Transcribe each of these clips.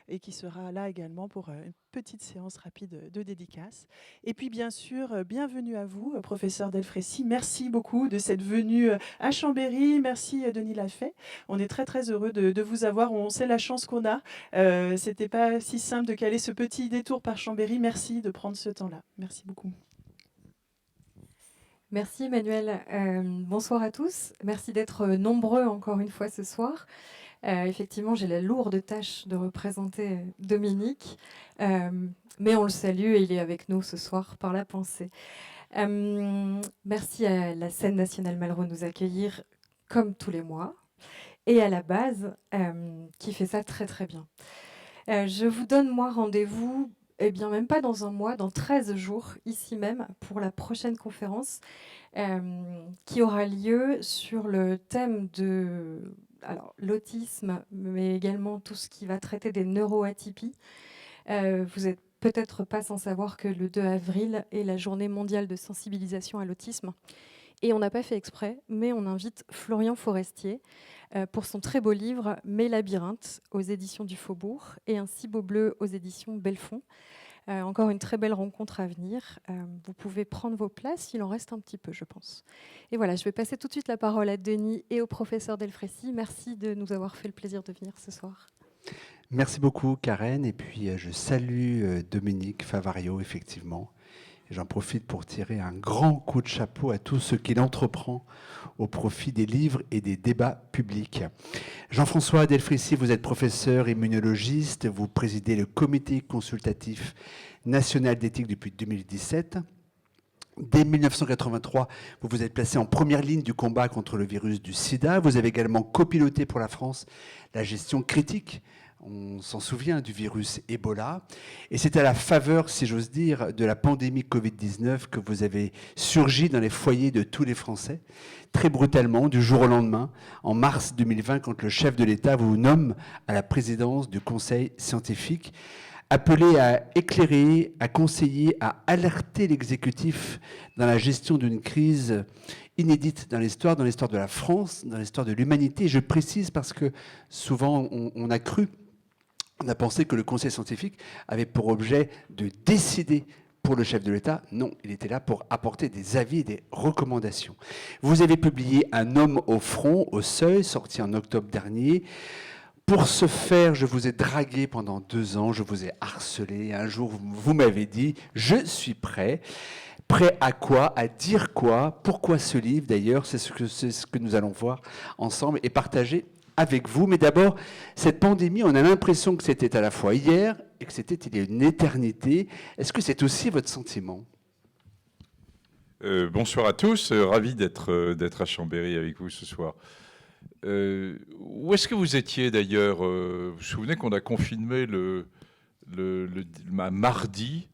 et qui sera là également pour une petite séance rapide de dédicace. Et puis bien sûr, bienvenue à vous, professeur Delfrécy. Merci beaucoup de cette venue à Chambéry. Merci Denis Lafay. On est très très heureux de vous avoir. On sait la chance qu'on a. C'était pas si simple de caler ce petit détour par Chambéry. Merci de prendre ce temps-là. Merci beaucoup. Merci Emmanuel. Bonsoir à tous. Merci d'être nombreux encore une fois ce soir. Effectivement, j'ai la lourde tâche de représenter Dominique, mais on le salue et il est avec nous ce soir par la pensée. Merci à la Scène nationale Malraux de nous accueillir comme tous les mois et à la base qui fait ça très très bien. Je vous donne moi rendez-vous, eh bien même pas dans un mois, dans 13 jours, ici même, pour la prochaine conférence qui aura lieu sur le thème de l'autisme, mais également tout ce qui va traiter des neuroatypies. Vous n'êtes peut-être pas sans savoir que le 2 avril est la journée mondiale de sensibilisation à l'autisme. Et on n'a pas fait exprès, mais on invite Florian Forestier pour son très beau livre « Mes labyrinthes » aux éditions du Faubourg et un Cibo bleu aux éditions Belfond. Encore une très belle rencontre à venir. Vous pouvez prendre vos places, il en reste un petit peu, je pense. Et voilà, je vais passer tout de suite la parole à Denis et au professeur Delfrécy. Merci de nous avoir fait le plaisir de venir ce soir. Merci beaucoup, Karen. Et puis, je salue Dominique Favario, effectivement. J'en profite pour tirer un grand coup de chapeau à tout ce qu'il entreprend au profit des livres et des débats publics. Jean-François Delfrécy, vous êtes professeur immunologiste, vous présidez le comité consultatif national d'éthique depuis 2017. Dès 1983, vous vous êtes placé en première ligne du combat contre le virus du sida. Vous avez également copiloté pour la France la gestion critique, on s'en souvient, du virus Ebola. Et c'est à la faveur, si j'ose dire, de la pandémie Covid-19 que vous avez surgi dans les foyers de tous les Français, très brutalement, du jour au lendemain, en mars 2020, quand le chef de l'État vous nomme à la présidence du Conseil scientifique, appelé à éclairer, à conseiller, à alerter l'exécutif dans la gestion d'une crise inédite dans l'histoire de la France, dans l'histoire de l'humanité. Je précise parce que souvent on a cru, on a pensé que le Conseil scientifique avait pour objet de décider pour le chef de l'État. Non, il était là pour apporter des avis et des recommandations. Vous avez publié Un homme au front, au seuil, sorti en octobre dernier. Pour ce faire, je vous ai dragué pendant 2 ans, je vous ai harcelé. Un jour, vous m'avez dit « Je suis prêt ». Prêt à quoi? À dire quoi? Pourquoi ce livre d'ailleurs? C'est ce que nous allons voir ensemble et partager avec vous. Mais d'abord, cette pandémie, on a l'impression que c'était à la fois hier et que c'était il y a une éternité. Est-ce que c'est aussi votre sentiment? Bonsoir à tous, ravi d'être à Chambéry avec vous ce soir. Où est-ce que vous étiez d'ailleurs? Vous vous souvenez qu'on a confiné mardi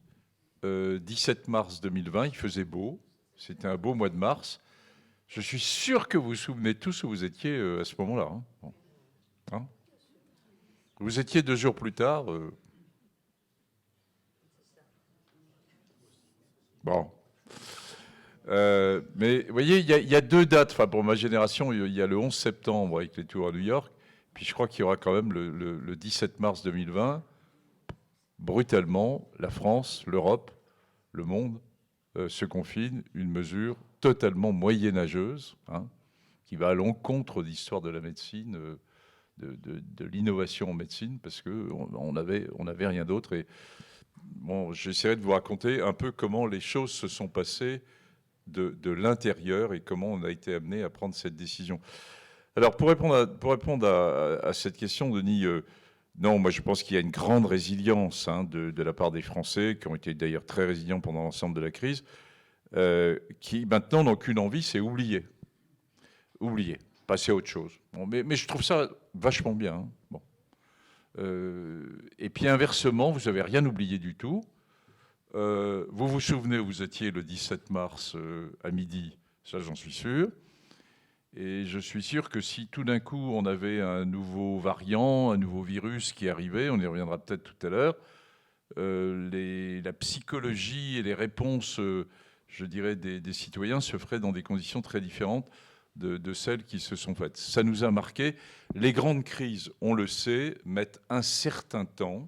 17 mars 2020, il faisait beau, c'était un beau mois de mars. Je suis sûr que vous vous souvenez tous où vous étiez à ce moment-là. Hein. Bon. Hein, vous étiez 2 jours plus tard. Bon. Mais vous voyez, il y a 2 dates. Enfin, pour ma génération, il y a le 11 septembre avec les tours à New York. Puis je crois qu'il y aura quand même le 17 mars 2020. Brutalement, la France, l'Europe, le monde se confine, une mesure totalement moyenâgeuse, hein, qui va à l'encontre de l'histoire de la médecine, de l'innovation en médecine, parce qu'on n'avait rien d'autre. Et bon, j'essaierai de vous raconter un peu comment les choses se sont passées de l'intérieur et comment on a été amené à prendre cette décision. Alors, pour répondre à cette question, Denis, non, moi je pense qu'il y a une grande résilience de la part des Français, qui ont été d'ailleurs très résilients pendant l'ensemble de la crise, qui maintenant n'ont qu'une envie, c'est oublier. Oublier, passer à autre chose. Bon, mais je trouve ça vachement bien. Hein. Bon. Et puis inversement, vous n'avez rien oublié du tout. Vous vous souvenez où vous étiez le 17 mars à midi, ça j'en suis sûr. Et je suis sûr que si tout d'un coup on avait un nouveau variant, un nouveau virus qui arrivait, on y reviendra peut-être tout à l'heure, la psychologie et les réponses, je dirais, des citoyens se feraient dans des conditions très différentes. de celles qui se sont faites. Ça nous a marqué. Les grandes crises, on le sait, mettent un certain temps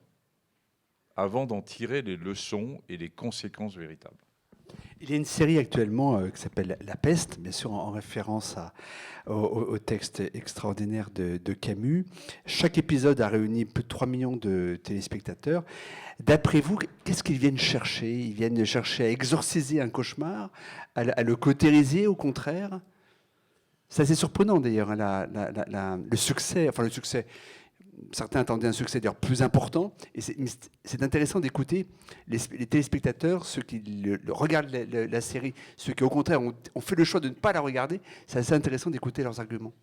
avant d'en tirer les leçons et les conséquences véritables. Il y a une série actuellement qui s'appelle La Peste, bien sûr en référence au texte extraordinaire de Camus. Chaque épisode a réuni plus de 3 millions de téléspectateurs. D'après vous, qu'est-ce qu'ils viennent chercher? Ils viennent chercher à exorciser un cauchemar, à le cautériser au contraire? C'est assez surprenant d'ailleurs, hein, le succès, enfin le succès. Certains attendaient un succès d'ailleurs plus important. Et c'est intéressant d'écouter les téléspectateurs, ceux qui regardent la série, ceux qui au contraire ont fait le choix de ne pas la regarder. C'est assez intéressant d'écouter leurs arguments.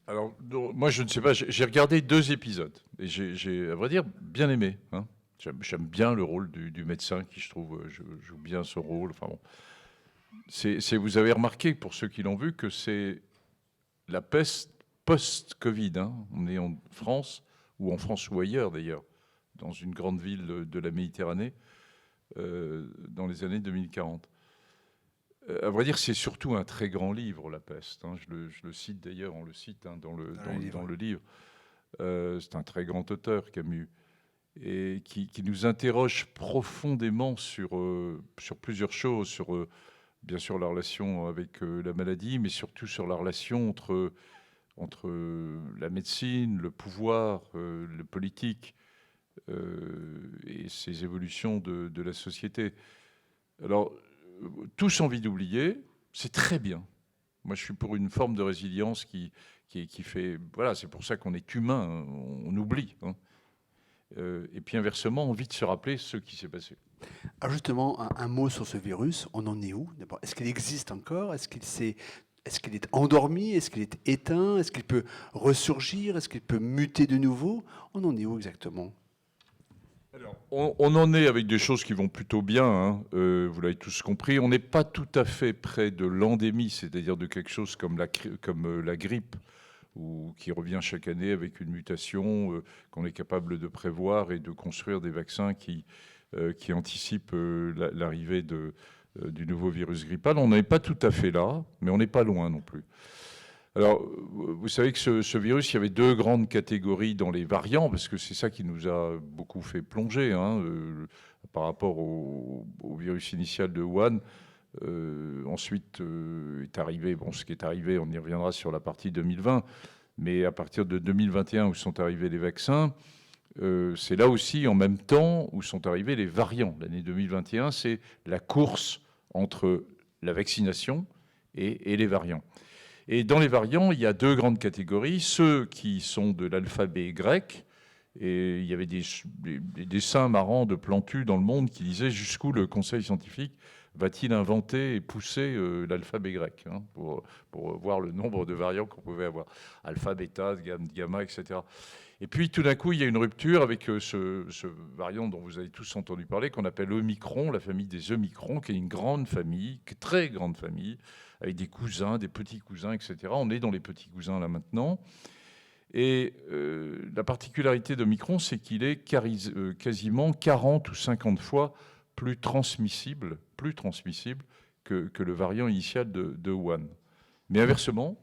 Alors, moi, je ne sais pas. J'ai regardé 2 épisodes et j'ai, à vrai dire, bien aimé. Hein. J'aime bien le rôle du médecin qui, je trouve, joue bien ce rôle. Enfin bon. Vous avez remarqué, pour ceux qui l'ont vu, que c'est la peste post-Covid. Hein. On est en France ou ailleurs d'ailleurs, dans une grande ville de la Méditerranée, dans les années 2040. À vrai dire, c'est surtout un très grand livre, La Peste. Hein. Je le cite d'ailleurs, on le cite hein, dans le livre. C'est un très grand auteur, Camus, et qui nous interroge profondément sur plusieurs choses, sur bien sûr la relation avec la maladie, mais surtout sur la relation entre la médecine, le pouvoir, le politique et ces évolutions de la société. Alors, tous envie d'oublier, c'est très bien. Moi, je suis pour une forme de résilience qui fait... Voilà, c'est pour ça qu'on est humain, hein, on oublie. Hein. Et puis inversement, envie de se rappeler ce qui s'est passé. Alors justement, un mot sur ce virus, on en est où d'abord? Est-ce qu'il existe encore? Est-ce qu'il est endormi? Est-ce qu'il est éteint? Est-ce qu'il peut ressurgir? Est-ce qu'il peut muter de nouveau? On en est où exactement? Alors, on en est avec des choses qui vont plutôt bien, hein. Vous l'avez tous compris. On n'est pas tout à fait près de l'endémie, c'est-à-dire de quelque chose comme la grippe, qui revient chaque année avec une mutation qu'on est capable de prévoir et de construire des vaccins qui anticipent l'arrivée du nouveau virus grippal. On n'est pas tout à fait là, mais on n'est pas loin non plus. Alors, vous savez que ce virus, il y avait 2 grandes catégories dans les variants, parce que c'est ça qui nous a beaucoup fait plonger, hein, par rapport au virus initial de Wuhan. Ensuite est arrivé, ce qui est arrivé, on y reviendra sur la partie 2020, mais à partir de 2021 où sont arrivés les vaccins, c'est là aussi en même temps où sont arrivés les variants. L'année 2021, c'est la course entre la vaccination et les variants. Et dans les variants, il y a 2 grandes catégories, ceux qui sont de l'alphabet grec, et il y avait des dessins marrants de Plantu dans Le Monde qui disaient jusqu'où le conseil scientifique va-t-il inventer et pousser l'alphabet grec, hein, pour voir le nombre de variants qu'on pouvait avoir, alpha, bêta, gamma, etc. Et puis tout d'un coup, il y a une rupture avec ce variant dont vous avez tous entendu parler, qu'on appelle Omicron, la famille des Omicron, qui est une grande famille, une très grande famille, avec des cousins, des petits cousins, etc. On est dans les petits cousins là maintenant. Et la particularité d'Omicron, c'est qu'il est quasiment 40 ou 50 fois plus transmissible que le variant initial de Wuhan. Mais inversement,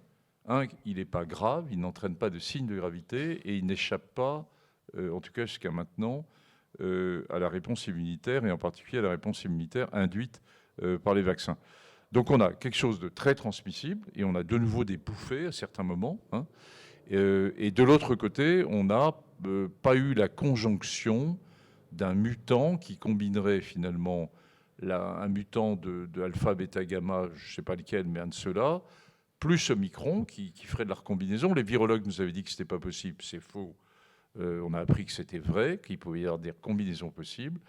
il n'est pas grave, il n'entraîne pas de signes de gravité et il n'échappe pas, en tout cas jusqu'à maintenant, à la réponse immunitaire, et en particulier à la réponse immunitaire induite par les vaccins. Donc on a quelque chose de très transmissible et on a de nouveau des bouffées à certains moments. Hein, et de l'autre côté, on n'a pas eu la conjonction d'un mutant qui combinerait finalement un mutant de alpha, bêta, gamma, je ne sais pas lequel, mais un de ceux-là, plus Omicron qui ferait de la recombinaison. Les virologues nous avaient dit que ce n'était pas possible, c'est faux. On a appris que c'était vrai, qu'il pouvait y avoir des combinaisons possibles.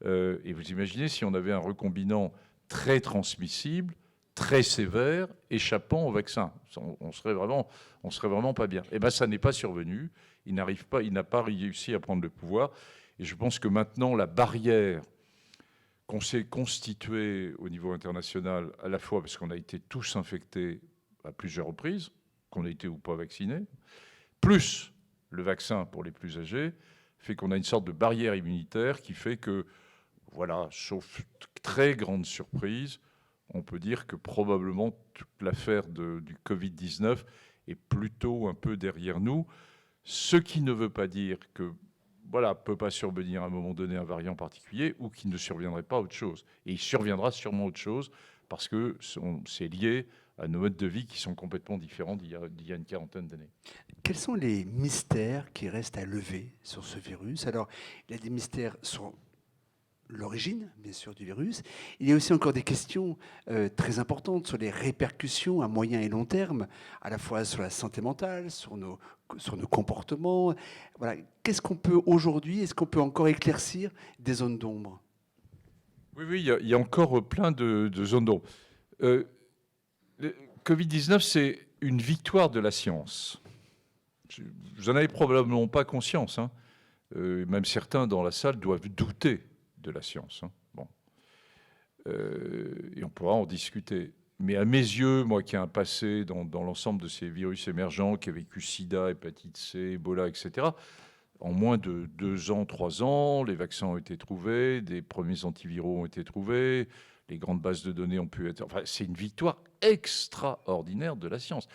Et vous imaginez si on avait un recombinant très transmissible, très sévère, échappant au vaccin. On serait vraiment pas bien. Et bien, ça n'est pas survenu. Il n'a pas réussi à prendre le pouvoir. Et je pense que maintenant, la barrière qu'on s'est constituée au niveau international, à la fois parce qu'on a été tous infectés à plusieurs reprises, qu'on a été ou pas vaccinés, plus le vaccin pour les plus âgés, fait qu'on a une sorte de barrière immunitaire qui fait que, voilà, sauf très grande surprise, on peut dire que probablement toute l'affaire du Covid-19 est plutôt un peu derrière nous, ce qui ne veut pas dire que voilà, peut pas survenir à un moment donné un variant particulier ou qu'il ne surviendrait pas autre chose. Et il surviendra sûrement autre chose parce que c'est lié à nos modes de vie qui sont complètement différents d'il y a une quarantaine d'années. Quels sont les mystères qui restent à lever sur ce virus? Alors, il y a des mystères sur l'origine, bien sûr, du virus. Il y a aussi encore des questions très importantes sur les répercussions à moyen et long terme, à la fois sur la santé mentale, sur nos comportements. Voilà. Qu'est-ce qu'on peut aujourd'hui, est-ce qu'on peut encore éclaircir des zones d'ombre? Oui, il y a encore plein de zones d'ombre. Le Covid-19, c'est une victoire de la science. Vous n'en avez probablement pas conscience, hein. Même certains dans la salle doivent douter de la science, hein. Bon. Et on pourra en discuter. Mais à mes yeux, moi qui ai un passé dans l'ensemble de ces virus émergents, qui a vécu sida, hépatite C, Ebola, etc., en moins de 2 ans, 3 ans, les vaccins ont été trouvés, des premiers antiviraux ont été trouvés, les grandes bases de données ont pu être... Enfin, c'est une victoire extraordinaire de la science.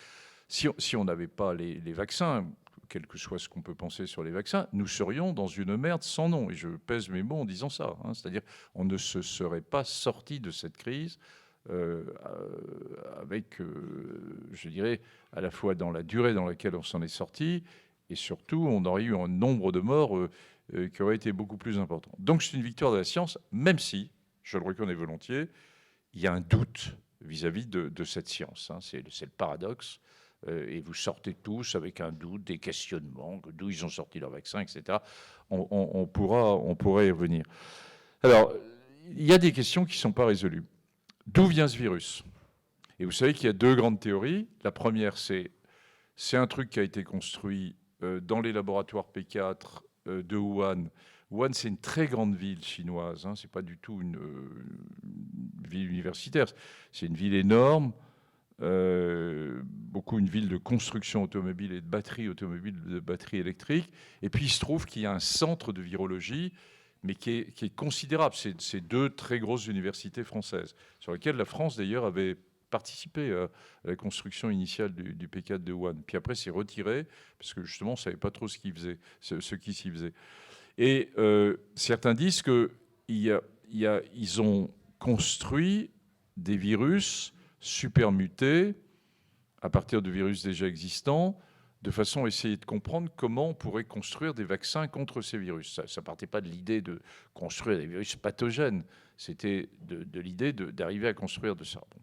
Si on n'avait pas les vaccins, quel que soit ce qu'on peut penser sur les vaccins, nous serions dans une merde sans nom. Et je pèse mes mots en disant ça, hein. C'est-à-dire on ne se serait pas sorti de cette crise avec, je dirais, à la fois dans la durée dans laquelle on s'en est sorti, et surtout, on aurait eu un nombre de morts qui aurait été beaucoup plus important. Donc c'est une victoire de la science, même si, je le reconnais volontiers, il y a un doute vis-à-vis de cette science, hein. C'est le paradoxe. Et vous sortez tous avec un doute, des questionnements, d'où ils ont sorti leur vaccin, etc. On pourra y revenir. Alors, il y a des questions qui ne sont pas résolues. D'où vient ce virus? Et vous savez qu'il y a 2 grandes théories. La première, c'est un truc qui a été construit dans les laboratoires P4 de Wuhan. Wuhan, c'est une très grande ville chinoise, hein. Ce n'est pas du tout une ville universitaire. C'est une ville énorme. Beaucoup une ville de construction automobile et de batterie automobile, de batterie électrique. Et puis il se trouve qu'il y a un centre de virologie, mais qui est considérable. C'est 2 très grosses universités françaises, sur lesquelles la France d'ailleurs avait participé à la construction initiale du P4 de Wuhan. Puis après c'est retiré, parce que justement on ne savait pas trop ce qui s'y faisait. Et certains disent qu'ils ont construit des virus super mutés à partir de virus déjà existants, de façon à essayer de comprendre comment on pourrait construire des vaccins contre ces virus. Ça ne partait pas de l'idée de construire des virus pathogènes, c'était de l'idée d'arriver à construire de ça. Bon.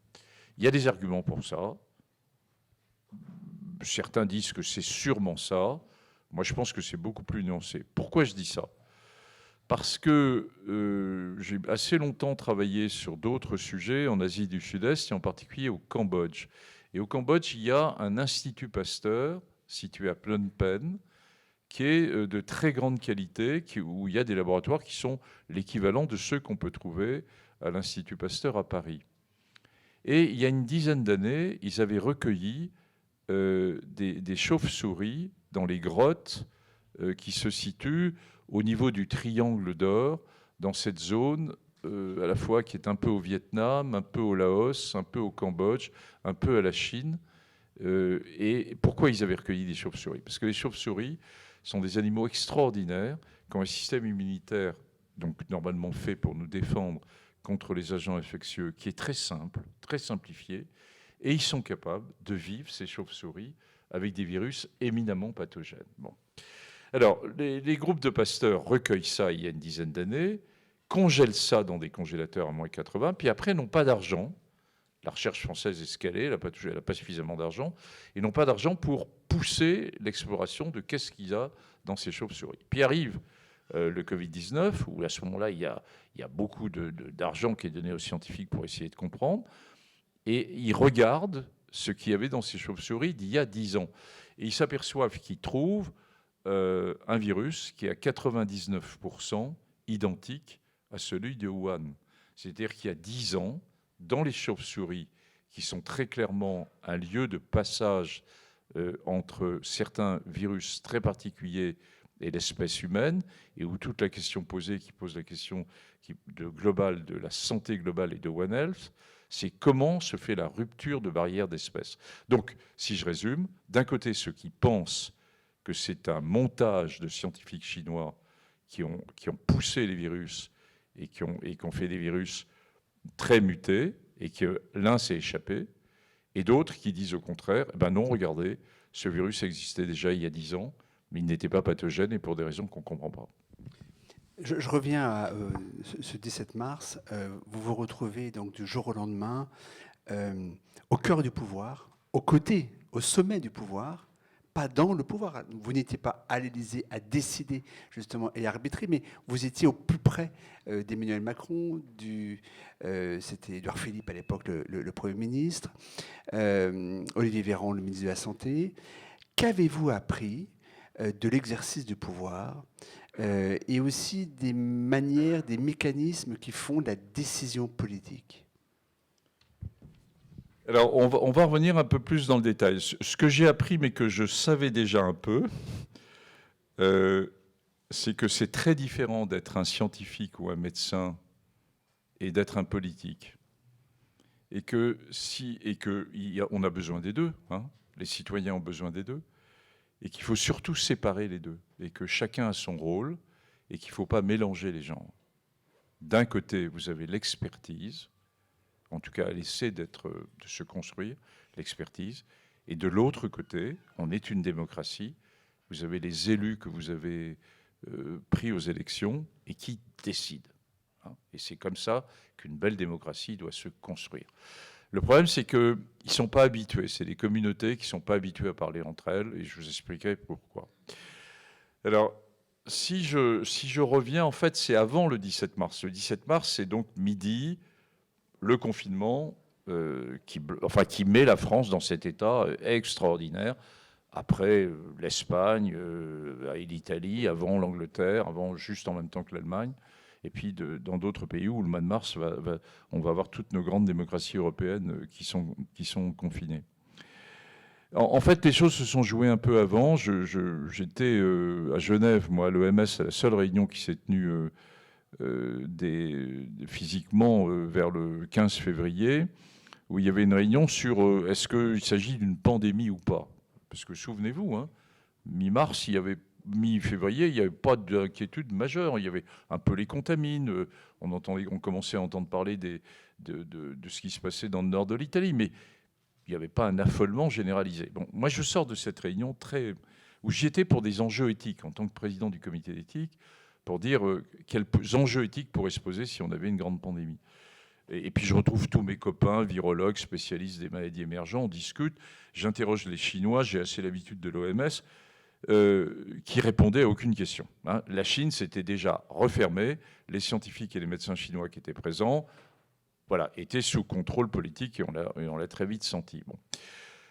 Il y a des arguments pour ça. Certains disent que c'est sûrement ça. Moi, je pense que c'est beaucoup plus nuancé. Pourquoi je dis ça? Parce que j'ai assez longtemps travaillé sur d'autres sujets en Asie du Sud-Est, et en particulier au Cambodge. Et au Cambodge, il y a un institut Pasteur situé à Phnom Penh, qui est de très grande qualité, où il y a des laboratoires qui sont l'équivalent de ceux qu'on peut trouver à l'Institut Pasteur à Paris. Et il y a une dizaine d'années, ils avaient recueilli des chauves-souris dans les grottes qui se situent au niveau du triangle d'or, dans cette zone à la fois qui est un peu au Vietnam, un peu au Laos, un peu au Cambodge, un peu à la Chine. Et pourquoi ils avaient recueilli des chauves-souris? Parce que les chauves-souris sont des animaux extraordinaires qui ont un système immunitaire, donc normalement fait pour nous défendre contre les agents infectieux, qui est très simple, très simplifié, et ils sont capables de vivre, ces chauves-souris, avec des virus éminemment pathogènes. Bon. Alors, les groupes de Pasteur recueillent ça il y a une dizaine d'années, congèlent ça dans des congélateurs à moins 80, puis après n'ont pas d'argent. La recherche française est scalée, elle n'a pas suffisamment d'argent, et n'ont pas d'argent pour pousser l'exploration de qu'est-ce qu'il y a dans ces chauves-souris. Puis arrive le Covid-19, où à ce moment-là, il y a beaucoup d'argent qui est donné aux scientifiques pour essayer de comprendre, et ils regardent ce qu'il y avait dans ces chauves-souris d'il y a 10 ans. Et ils s'aperçoivent qu'ils trouvent un virus qui est à 99% identique à celui de Wuhan. C'est-à-dire qu'il y a 10 ans, dans les chauves-souris, qui sont très clairement un lieu de passage entre certains virus très particuliers et l'espèce humaine, et où toute la question posée, qui pose la question globale de la santé globale et de One Health, C'est comment se fait la rupture de barrières d'espèces. Donc, si je résume, d'un côté, ceux qui pensent que c'est un montage de scientifiques chinois qui ont poussé les virus et qui ont fait des virus très mutés et que l'un s'est échappé, et d'autres qui disent au contraire, ben non, regardez, ce virus existait déjà il y a 10 ans, mais il n'était pas pathogène et pour des raisons qu'on ne comprend pas. Je reviens à ce 17 mars. Vous vous retrouvez donc du jour au lendemain au cœur du pouvoir, au sommet du pouvoir, pas dans le pouvoir. Vous n'étiez pas à l'Élysée à décider justement et arbitrer, mais vous étiez au plus près d'Emmanuel Macron, c'était Édouard Philippe à l'époque le Premier ministre, Olivier Véran le ministre de la Santé. Qu'avez-vous appris de l'exercice du pouvoir et aussi des manières, des mécanismes qui font la décision politique? Alors, on va revenir un peu plus dans le détail. Ce que j'ai appris, mais que je savais déjà un peu, c'est que c'est très différent d'être un scientifique ou un médecin et d'être un politique. Et on a besoin des deux, hein, les citoyens ont besoin des deux, et qu'il faut surtout séparer les deux, et que chacun a son rôle, et qu'il ne faut pas mélanger les genres. D'un côté, vous avez l'expertise, en tout cas, elle essaie de se construire, l'expertise. Et de l'autre côté, on est une démocratie. Vous avez les élus que vous avez pris aux élections et qui décident. Hein. Et c'est comme ça qu'une belle démocratie doit se construire. Le problème, c'est qu'ils ne sont pas habitués. C'est des communautés qui ne sont pas habituées à parler entre elles. Et je vous expliquerai pourquoi. Alors, si je reviens, en fait, c'est avant le 17 mars. Le 17 mars, c'est donc midi, le confinement qui met la France dans cet état extraordinaire, après l'Espagne et l'Italie, avant l'Angleterre, juste en même temps que l'Allemagne, et puis dans d'autres pays où le mois de mars, on va avoir toutes nos grandes démocraties européennes qui sont confinées. En fait, les choses se sont jouées un peu avant. J'étais à Genève, moi, à l'OMS, à la seule réunion qui s'est tenue physiquement vers le 15 février, où il y avait une réunion sur est-ce qu'il s'agit d'une pandémie ou pas. Parce que souvenez-vous, hein, mi-mars, mi-février, il n'y avait pas d'inquiétude majeure. Il y avait un peu les contamines. On commençait à entendre parler de ce qui se passait dans le nord de l'Italie, mais il n'y avait pas un affolement généralisé. Bon, moi, je sors de cette réunion où j'y étais pour des enjeux éthiques, en tant que président du comité d'éthique, pour dire quels enjeux éthiques pourraient se poser si on avait une grande pandémie. Et puis je retrouve tous mes copains, virologues, spécialistes des maladies émergentes, on discute, j'interroge les Chinois, j'ai assez l'habitude de l'OMS, qui répondaient à aucune question. Hein. La Chine s'était déjà refermée, les scientifiques et les médecins chinois qui étaient présents, voilà, étaient sous contrôle politique et on l'a très vite senti. Bon.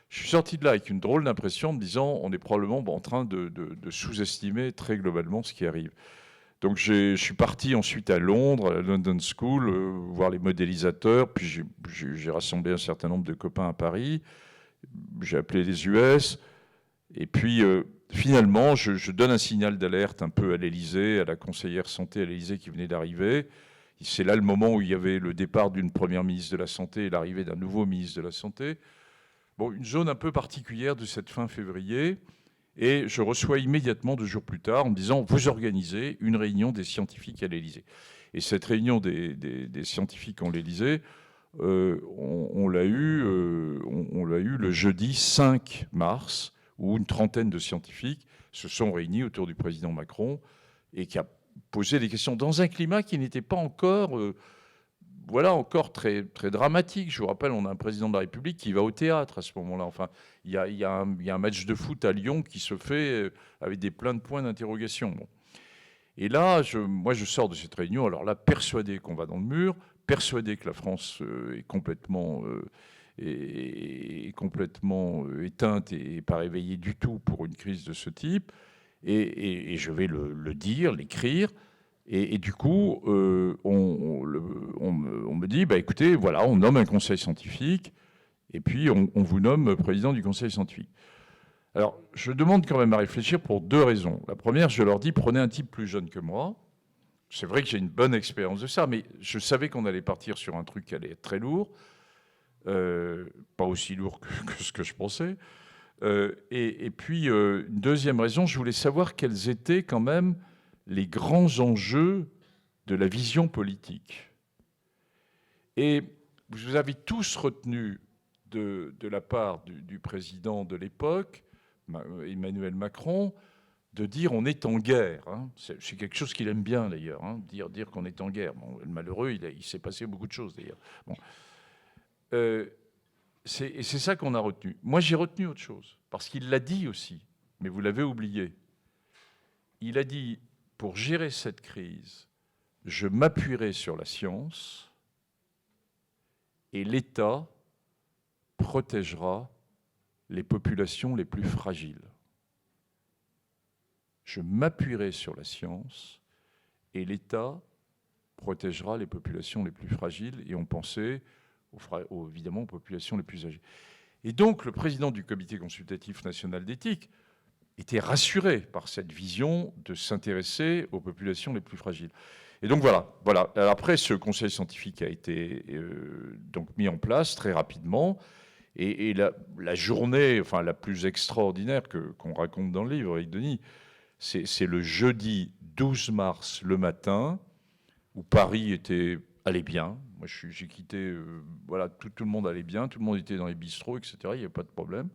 Je suis sorti de là avec une drôle d'impression en me disant on est probablement en train de sous-estimer très globalement ce qui arrive. Donc je suis parti ensuite à Londres, à la London School, voir les modélisateurs, puis j'ai rassemblé un certain nombre de copains à Paris, j'ai appelé les US, et puis finalement je donne un signal d'alerte un peu à l'Élysée, à la conseillère santé à l'Élysée qui venait d'arriver. C'est là le moment où il y avait le départ d'une première ministre de la Santé et l'arrivée d'un nouveau ministre de la Santé. Bon, une zone un peu particulière de cette fin février. Et je reçois immédiatement, 2 jours plus tard, en me disant « Vous organisez une réunion des scientifiques à l'Élysée ». Et cette réunion des scientifiques à l'Élysée, on l'a eu le jeudi 5 mars, où une trentaine de scientifiques se sont réunis autour du président Macron et qui a posé des questions dans un climat qui n'était pas encore... encore très, très dramatique. Je vous rappelle, on a un président de la République qui va au théâtre à ce moment-là. Enfin, il y a un match de foot à Lyon qui se fait avec plein de points d'interrogation. Bon. Et là, moi, je sors de cette réunion, alors là, persuadé qu'on va dans le mur, persuadé que la France est complètement éteinte et pas réveillée du tout pour une crise de ce type. Et je vais le dire, l'écrire. Et du coup, on me dit, bah, écoutez, voilà, on nomme un conseil scientifique, et puis on vous nomme président du conseil scientifique. Alors, je demande quand même à réfléchir pour 2 raisons. La première, je leur dis, prenez un type plus jeune que moi. C'est vrai que j'ai une bonne expérience de ça, mais je savais qu'on allait partir sur un truc qui allait être très lourd. pas aussi lourd que ce que je pensais. Et puis, une deuxième raison, je voulais savoir quels étaient quand même les grands enjeux de la vision politique. Et vous avez tous retenu de la part du président de l'époque, Emmanuel Macron, de dire on est en guerre. Hein. C'est quelque chose qu'il aime bien d'ailleurs, hein, dire qu'on est en guerre. Bon, le malheureux, il s'est passé beaucoup de choses d'ailleurs. Bon. Et c'est ça qu'on a retenu. Moi, j'ai retenu autre chose, parce qu'il l'a dit aussi, mais vous l'avez oublié. Il a dit, pour gérer cette crise, je m'appuierai sur la science et l'État protégera les populations les plus fragiles. Je m'appuierai sur la science et l'État protégera les populations les plus fragiles, et on pensait évidemment aux populations les plus âgées. Et donc le président du Comité consultatif national d'éthique était rassuré par cette vision de s'intéresser aux populations les plus fragiles. Et donc voilà. Alors après, ce conseil scientifique a été donc mis en place très rapidement, et la journée, enfin la plus extraordinaire qu'on raconte dans le livre avec Denis, c'est le jeudi 12 mars le matin, où Paris allait bien. Moi, j'ai quitté, voilà, tout le monde allait bien, tout le monde était dans les bistrots, etc. Il n'y avait pas de problème.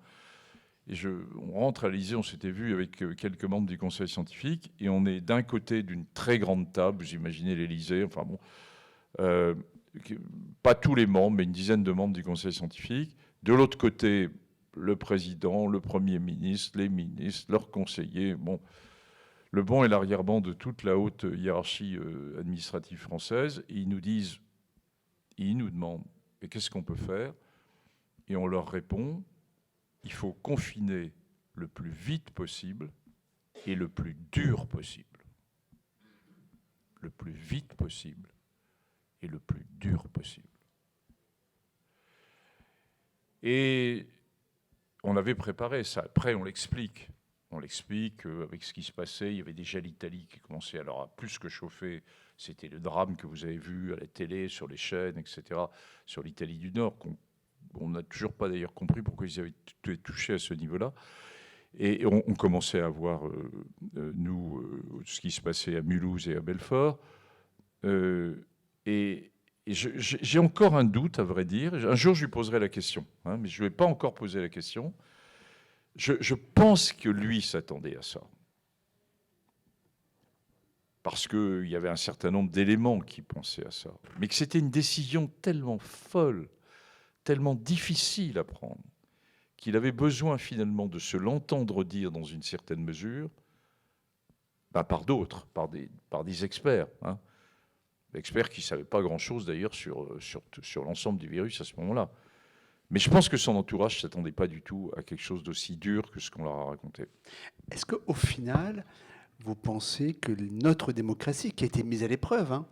Et on rentre à l'Élysée, on s'était vu avec quelques membres du conseil scientifique, et on est d'un côté d'une très grande table, vous imaginez l'Élysée, enfin bon, pas tous les membres, mais une dizaine de membres du conseil scientifique. De l'autre côté, le président, le Premier ministre, les ministres, leurs conseillers, bon, le banc et l'arrière-banc de toute la haute hiérarchie administrative française, et ils nous demandent, mais qu'est-ce qu'on peut faire? Et on leur répond, il faut confiner le plus vite possible et le plus dur possible. Le plus vite possible et le plus dur possible. Et on avait préparé ça. Après, on l'explique. On l'explique avec ce qui se passait. Il y avait déjà l'Italie qui commençait alors à plus que chauffer. C'était le drame que vous avez vu à la télé, sur les chaînes, etc., sur l'Italie du Nord, on n'a toujours pas d'ailleurs compris pourquoi ils avaient été touchés à ce niveau-là. Et on commençait à voir, ce qui se passait à Mulhouse et à Belfort. Et j'ai encore un doute, à vrai dire. Un jour, je lui poserai la question, hein, mais je ne lui ai pas encore posé la question. Je pense que lui s'attendait à ça. Parce qu'il y avait un certain nombre d'éléments qui pensaient à ça. Mais que c'était une décision tellement folle, tellement difficile à prendre, qu'il avait besoin finalement de se l'entendre dire dans une certaine mesure, par d'autres, par des experts. Hein. Experts qui ne savaient pas grand-chose d'ailleurs sur l'ensemble du virus à ce moment-là. Mais je pense que son entourage ne s'attendait pas du tout à quelque chose d'aussi dur que ce qu'on leur a raconté. Est-ce qu'au final, vous pensez que notre démocratie, qui a été mise à l'épreuve, hein,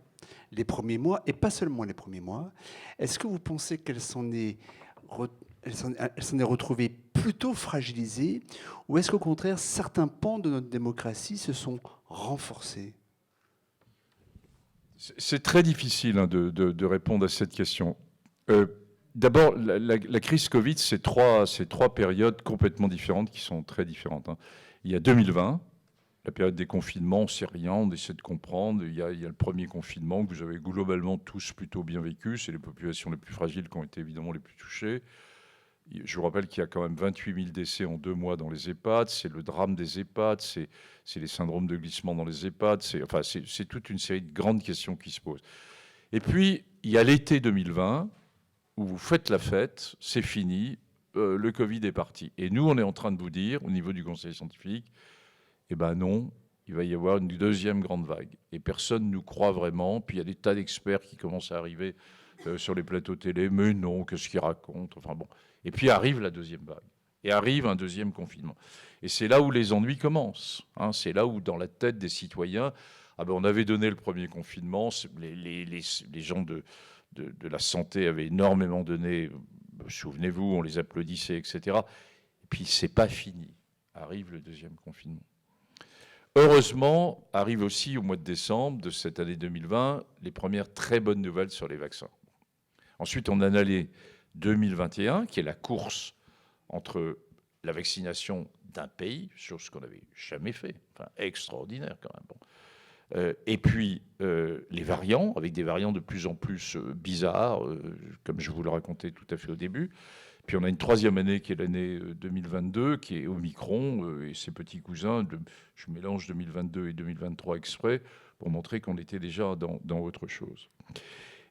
les premiers mois, et pas seulement les premiers mois, est-ce que vous pensez qu'elle s'en est retrouvée plutôt fragilisée, ou est-ce qu'au contraire, certains pans de notre démocratie se sont renforcés? C'est très difficile hein, de répondre à cette question. D'abord, la crise Covid, c'est trois périodes complètement différentes qui sont très différentes. Hein. Il y a 2020, la période des confinements, on ne sait rien, on essaie de comprendre. Il y a le premier confinement que vous avez globalement tous plutôt bien vécu. C'est les populations les plus fragiles qui ont été évidemment les plus touchées. Je vous rappelle qu'il y a quand même 28 000 décès en 2 mois dans les EHPAD. C'est le drame des EHPAD, c'est les syndromes de glissement dans les EHPAD. C'est toute une série de grandes questions qui se posent. Et puis, il y a l'été 2020, où vous faites la fête, c'est fini, le Covid est parti. Et nous, on est en train de vous dire, au niveau du conseil scientifique, eh ben non, il va y avoir une deuxième grande vague. Et personne ne nous croit vraiment. Puis il y a des tas d'experts qui commencent à arriver sur les plateaux télé. Mais non, qu'est-ce qu'ils racontent? Enfin bon. Et puis arrive la deuxième vague. Et arrive un deuxième confinement. Et c'est là où les ennuis commencent. Hein. C'est là où, dans la tête des citoyens, on avait donné le premier confinement. Les gens de la santé avaient énormément donné. Souvenez-vous, on les applaudissait, etc. Et puis, c'est pas fini. Arrive le deuxième confinement. Heureusement, arrive aussi au mois de décembre de cette année 2020 les premières très bonnes nouvelles sur les vaccins. Ensuite, on en a les 2021, qui est la course entre la vaccination d'un pays, chose qu'on n'avait jamais fait, enfin extraordinaire quand même. Bon. Et puis les variants, avec des variants de plus en plus bizarres, comme je vous le racontais tout à fait au début. Puis on a une troisième année qui est l'année 2022, qui est Omicron et ses petits cousins. Je mélange 2022 et 2023 exprès pour montrer qu'on était déjà dans autre chose.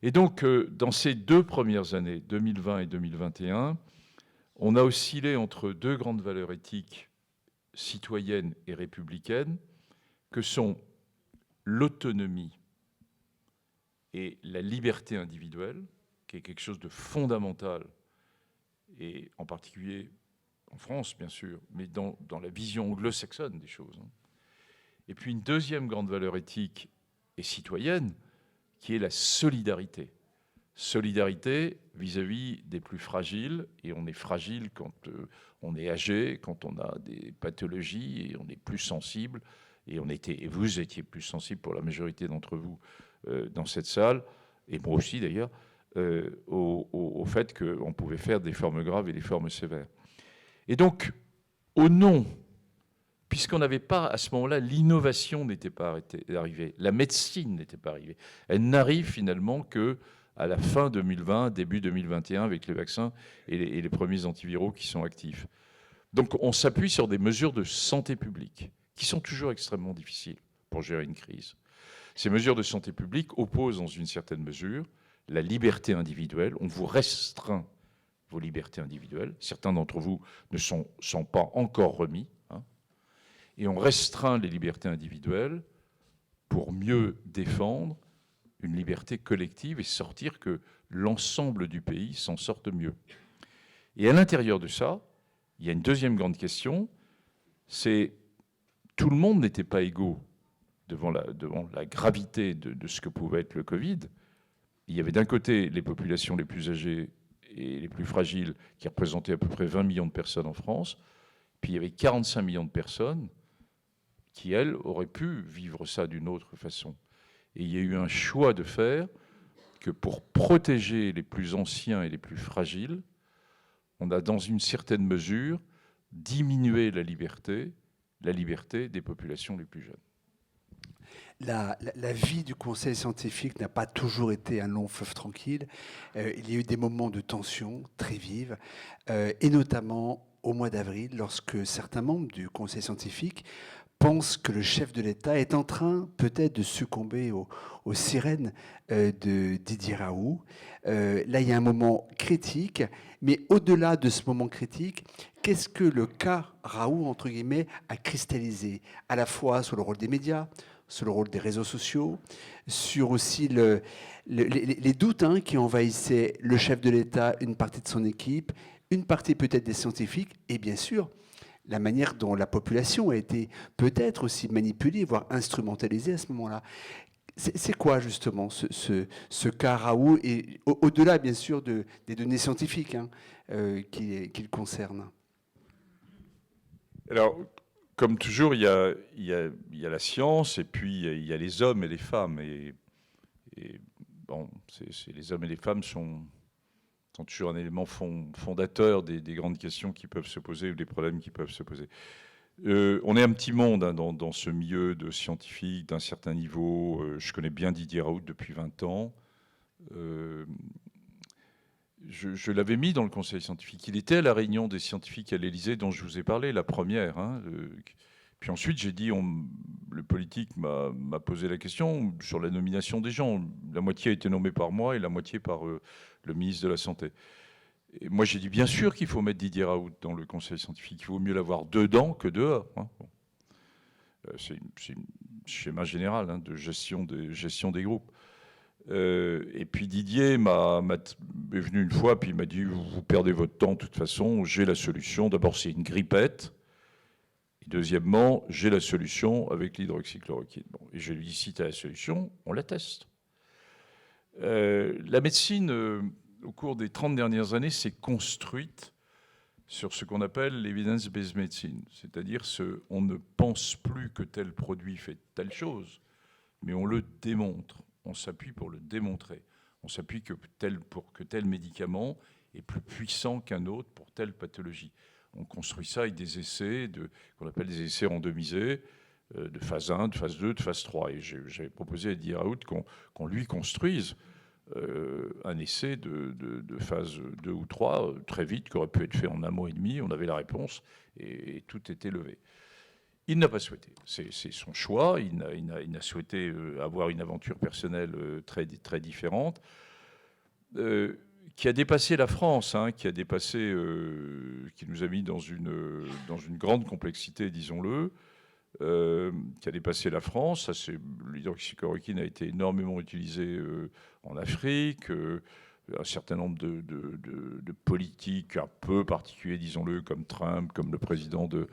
Et donc, dans ces 2 premières années, 2020 et 2021, on a oscillé entre 2 grandes valeurs éthiques citoyennes et républicaines, que sont l'autonomie et la liberté individuelle, qui est quelque chose de fondamental, et en particulier en France, bien sûr, mais dans la vision anglo-saxonne des choses. Et puis une deuxième grande valeur éthique et citoyenne, qui est la solidarité. Solidarité vis-à-vis des plus fragiles, et on est fragile quand on est âgé, quand on a des pathologies, et on est plus sensible, et vous étiez plus sensible pour la majorité d'entre vous dans cette salle, et moi aussi d'ailleurs, au fait qu'on pouvait faire des formes graves et des formes sévères. Et donc, au nom, puisqu'on n'avait pas, à ce moment-là, l'innovation n'était pas arrivée, la médecine n'était pas arrivée. Elle n'arrive finalement qu'à la fin 2020, début 2021, avec les vaccins et les premiers antiviraux qui sont actifs. Donc on s'appuie sur des mesures de santé publique, qui sont toujours extrêmement difficiles pour gérer une crise. Ces mesures de santé publique opposent dans une certaine mesure la liberté individuelle. On vous restreint vos libertés individuelles. Certains d'entre vous ne sont pas encore remis. Et on restreint les libertés individuelles pour mieux défendre une liberté collective et sortir que l'ensemble du pays s'en sorte mieux. Et à l'intérieur de ça, il y a une deuxième grande question, c'est tout le monde n'était pas égaux devant la gravité de ce que pouvait être le Covid. Il y avait d'un côté les populations les plus âgées et les plus fragiles, qui représentaient à peu près 20 millions de personnes en France, puis il y avait 45 millions de personnes qui, elles, auraient pu vivre ça d'une autre façon. Et il y a eu un choix de faire que pour protéger les plus anciens et les plus fragiles, on a, dans une certaine mesure, diminué la liberté des populations les plus jeunes. La vie du conseil scientifique n'a pas toujours été un long fleuve tranquille. Il y a eu des moments de tension très vives, et notamment au mois d'avril, lorsque certains membres du conseil scientifique pensent que le chef de l'État est en train peut-être de succomber aux sirènes de Didier Raoult. Là, il y a un moment critique, mais au-delà de ce moment critique, qu'est-ce que le cas Raoult, entre guillemets, a cristallisé, à la fois sur le rôle des médias, sur le rôle des réseaux sociaux, sur aussi les doutes qui envahissaient le chef de l'État, une partie de son équipe, une partie peut-être des scientifiques, et bien sûr, la manière dont la population a été peut-être aussi manipulée, voire instrumentalisée à ce moment-là. C'est quoi justement ce cas Raoult, et au-delà bien sûr des données scientifiques qui le concernent? Alors, comme toujours, il y a la science, et puis il y a les hommes et les femmes. Et bon, les hommes et les femmes sont toujours un élément fondateur des grandes questions qui peuvent se poser ou des problèmes qui peuvent se poser. On est un petit monde dans ce milieu de scientifiques d'un certain niveau. Je connais bien Didier Raoult depuis 20 ans. Je l'avais mis dans le conseil scientifique. Il était à la réunion des scientifiques à l'Élysée dont je vous ai parlé, la première. Puis ensuite, j'ai dit, le politique m'a posé la question sur la nomination des gens. La moitié a été nommée par moi et la moitié par le ministre de la Santé. Et moi, j'ai dit, bien sûr qu'il faut mettre Didier Raoult dans le conseil scientifique. Il vaut mieux l'avoir dedans que dehors. Bon. C'est un schéma général de gestion des groupes. Et puis Didier est venu une fois, puis il m'a dit, vous perdez votre temps de toute façon, j'ai la solution. D'abord, c'est une grippette. Et deuxièmement, j'ai la solution avec l'hydroxychloroquine. Bon, et je lui dis, si tu as la solution, on la teste. La médecine, au cours des 30 dernières années, s'est construite sur ce qu'on appelle l'evidence-based medicine. C'est-à-dire, on ne pense plus que tel produit fait telle chose, mais on le démontre. On s'appuie pour le démontrer. On s'appuie pour que tel médicament est plus puissant qu'un autre pour telle pathologie. On construit ça avec des essais qu'on appelle des essais randomisés, de phase 1, de phase 2, de phase 3. Et j'avais proposé à Didier Raoult qu'on lui construise un essai de phase 2 ou 3 très vite, qui aurait pu être fait en un mois et demi. On avait la réponse et tout était levé. Il n'a pas souhaité. C'est son choix. Il n'a souhaité avoir une aventure personnelle très, très différente, qui a dépassé la France, hein, qui nous a mis dans une grande complexité, disons-le, qui a dépassé la France. L'hydroxychloroquine a été énormément utilisé en Afrique. Un certain nombre de politiques un peu particuliers, disons-le, comme Trump, comme le président de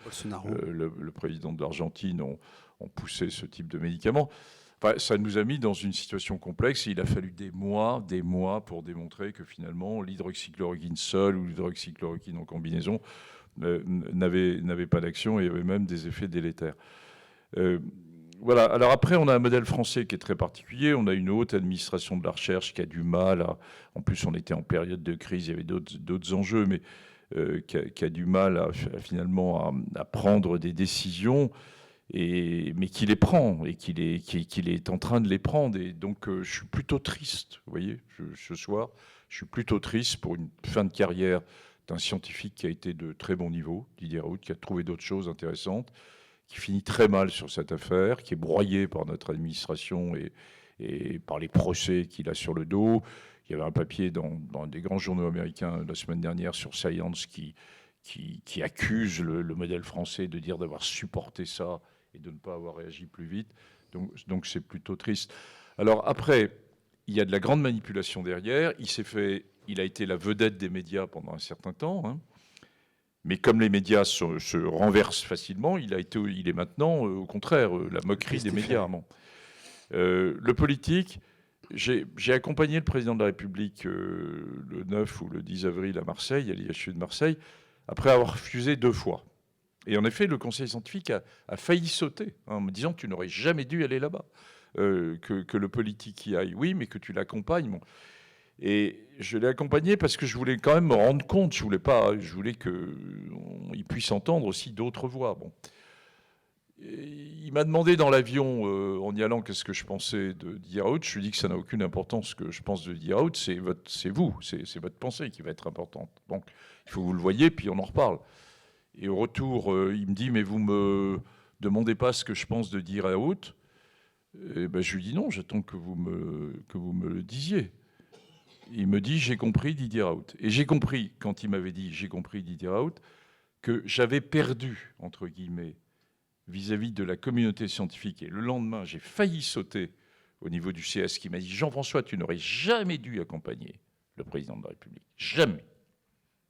l'Argentine, ont poussé ce type de médicaments. Enfin, ça nous a mis dans une situation complexe et il a fallu des mois pour démontrer que finalement l'hydroxychloroquine seule ou l'hydroxychloroquine en combinaison n'avait pas d'action et avait même des effets délétères. Voilà. Alors après, on a un modèle français qui est très particulier. On a une haute administration de la recherche qui a du mal à... En plus, on était en période de crise, il y avait d'autres enjeux, mais qui a du mal finalement à prendre des décisions, mais qui les prend et qu'il est en train de les prendre. Et donc, je suis plutôt triste, vous voyez, ce soir. Je suis plutôt triste pour une fin de carrière d'un scientifique qui a été de très bon niveau, Didier Raoult, qui a trouvé d'autres choses intéressantes, qui finit très mal sur cette affaire, qui est broyé par notre administration et par les procès qu'il a sur le dos. Il y avait un papier dans des grands journaux américains la semaine dernière sur Science qui accuse le modèle français de dire d'avoir supporté ça et de ne pas avoir réagi plus vite. Donc c'est plutôt triste. Alors après, il y a de la grande manipulation derrière. Il a été la vedette des médias pendant un certain temps, hein. Mais comme les médias se renversent facilement, il est maintenant, au contraire, la moquerie des médias. Bon. Le politique, j'ai accompagné le président de la République le 9 ou le 10 avril à Marseille, à l'IHU de Marseille, après avoir refusé 2 fois. Et en effet, le conseil scientifique a failli sauter, hein, en me disant que tu n'aurais jamais dû aller là-bas, que le politique y aille. Oui, mais que tu l'accompagnes. Bon. Et je l'ai accompagné parce que je voulais quand même me rendre compte. Je voulais qu'il puisse entendre aussi d'autres voix. Bon. Il m'a demandé dans l'avion, en y allant, qu'est-ce que je pensais de Didier Raoult. Je lui ai dit que ça n'a aucune importance ce que je pense de Didier Raoult. C'est vous, c'est votre pensée qui va être importante. Donc, il faut que vous le voyez, puis on en reparle. Et au retour, il me dit, mais vous me demandez pas ce que je pense de Didier Raoult. Et ben, je lui dis non, j'attends que vous me le disiez. Il me dit, j'ai compris Didier Raoult. Et j'ai compris, quand il m'avait dit, j'ai compris Didier Raoult, que j'avais perdu, entre guillemets, vis-à-vis de la communauté scientifique. Et le lendemain, j'ai failli sauter au niveau du CS qui m'a dit, Jean-François, tu n'aurais jamais dû accompagner le président de la République. Jamais.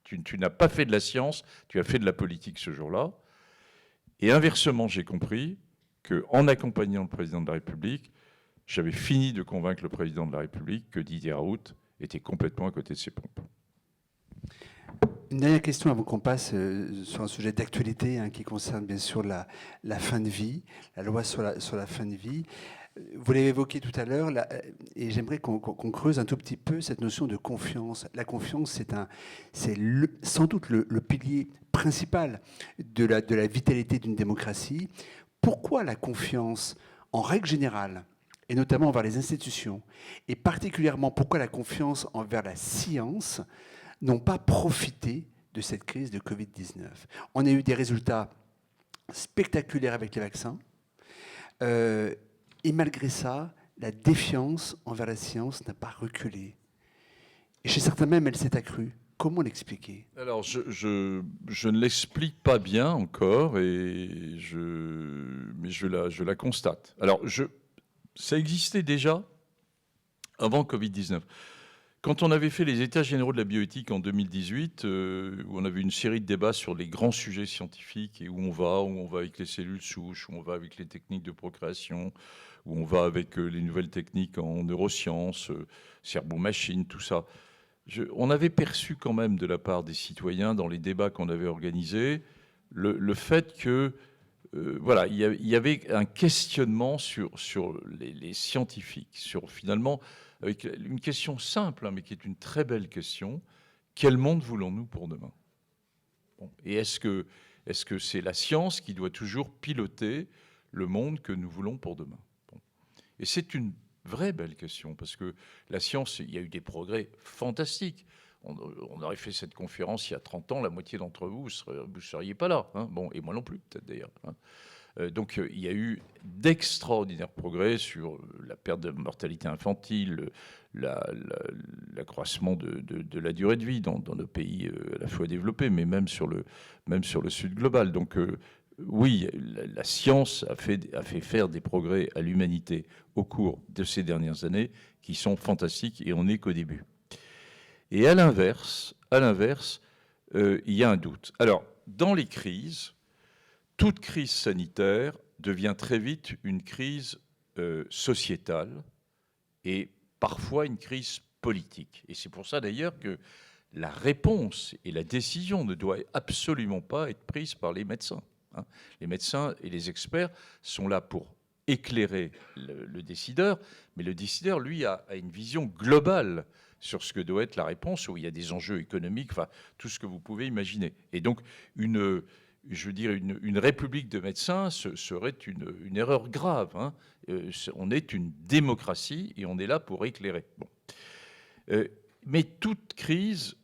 Tu n'as pas fait de la science, tu as fait de la politique ce jour-là. Et inversement, j'ai compris qu'en accompagnant le président de la République, j'avais fini de convaincre le président de la République que Didier Raoult était complètement à côté de ses pompes. Une dernière question avant qu'on passe sur un sujet d'actualité, hein, qui concerne bien sûr la fin de vie, la loi sur la fin de vie. Vous l'avez évoqué tout à l'heure, et j'aimerais qu'on creuse un tout petit peu cette notion de confiance. La confiance, c'est sans doute le pilier principal de la vitalité d'une démocratie. Pourquoi la confiance, en règle générale, et notamment envers les institutions, et particulièrement pourquoi la confiance envers la science, n'ont pas profité de cette crise de Covid-19? On a eu des résultats spectaculaires avec les vaccins, et malgré ça, la défiance envers la science n'a pas reculé. Et chez certains même, elle s'est accrue. Comment l'expliquer? Alors, je ne l'explique pas bien encore, mais je la constate. Alors, ça existait déjà avant Covid-19. Quand on avait fait les États généraux de la bioéthique en 2018, où on avait une série de débats sur les grands sujets scientifiques et où on va avec les cellules souches, où on va avec les techniques de procréation, où on va avec les nouvelles techniques en neurosciences, cerveau-machine, tout ça. On avait perçu quand même de la part des citoyens, dans les débats qu'on avait organisés, le fait que voilà, il y avait un questionnement sur les scientifiques, sur finalement, avec une question simple, hein, mais qui est une très belle question, quel monde voulons-nous pour demain? Bon. Et est-ce que c'est la science qui doit toujours piloter le monde que nous voulons pour demain? Bon. Et c'est une vraie belle question, parce que la science, il y a eu des progrès fantastiques. On aurait fait cette conférence il y a 30 ans, la moitié d'entre vous ne seriez pas là. Hein. Bon, et moi non plus, peut-être d'ailleurs. Hein. Donc il y a eu d'extraordinaires progrès sur la perte de mortalité infantile, l'accroissement de la durée de vie dans nos pays à la fois développés, mais même sur le sud global. Donc oui, la science a fait faire des progrès à l'humanité au cours de ces dernières années qui sont fantastiques, et on n'est qu'au début. Et à l'inverse, il y a un doute. Alors, dans les crises, toute crise sanitaire devient très vite une crise sociétale et parfois une crise politique. Et c'est pour ça d'ailleurs que la réponse et la décision ne doivent absolument pas être prises par les médecins. Hein. Les médecins et les experts sont là pour éclairer le décideur, mais le décideur, lui, a une vision globale sur ce que doit être la réponse, où il y a des enjeux économiques, enfin, tout ce que vous pouvez imaginer. Et donc, une république de médecins serait une erreur grave. Hein. On est une démocratie et on est là pour éclairer. Bon. Mais toute crise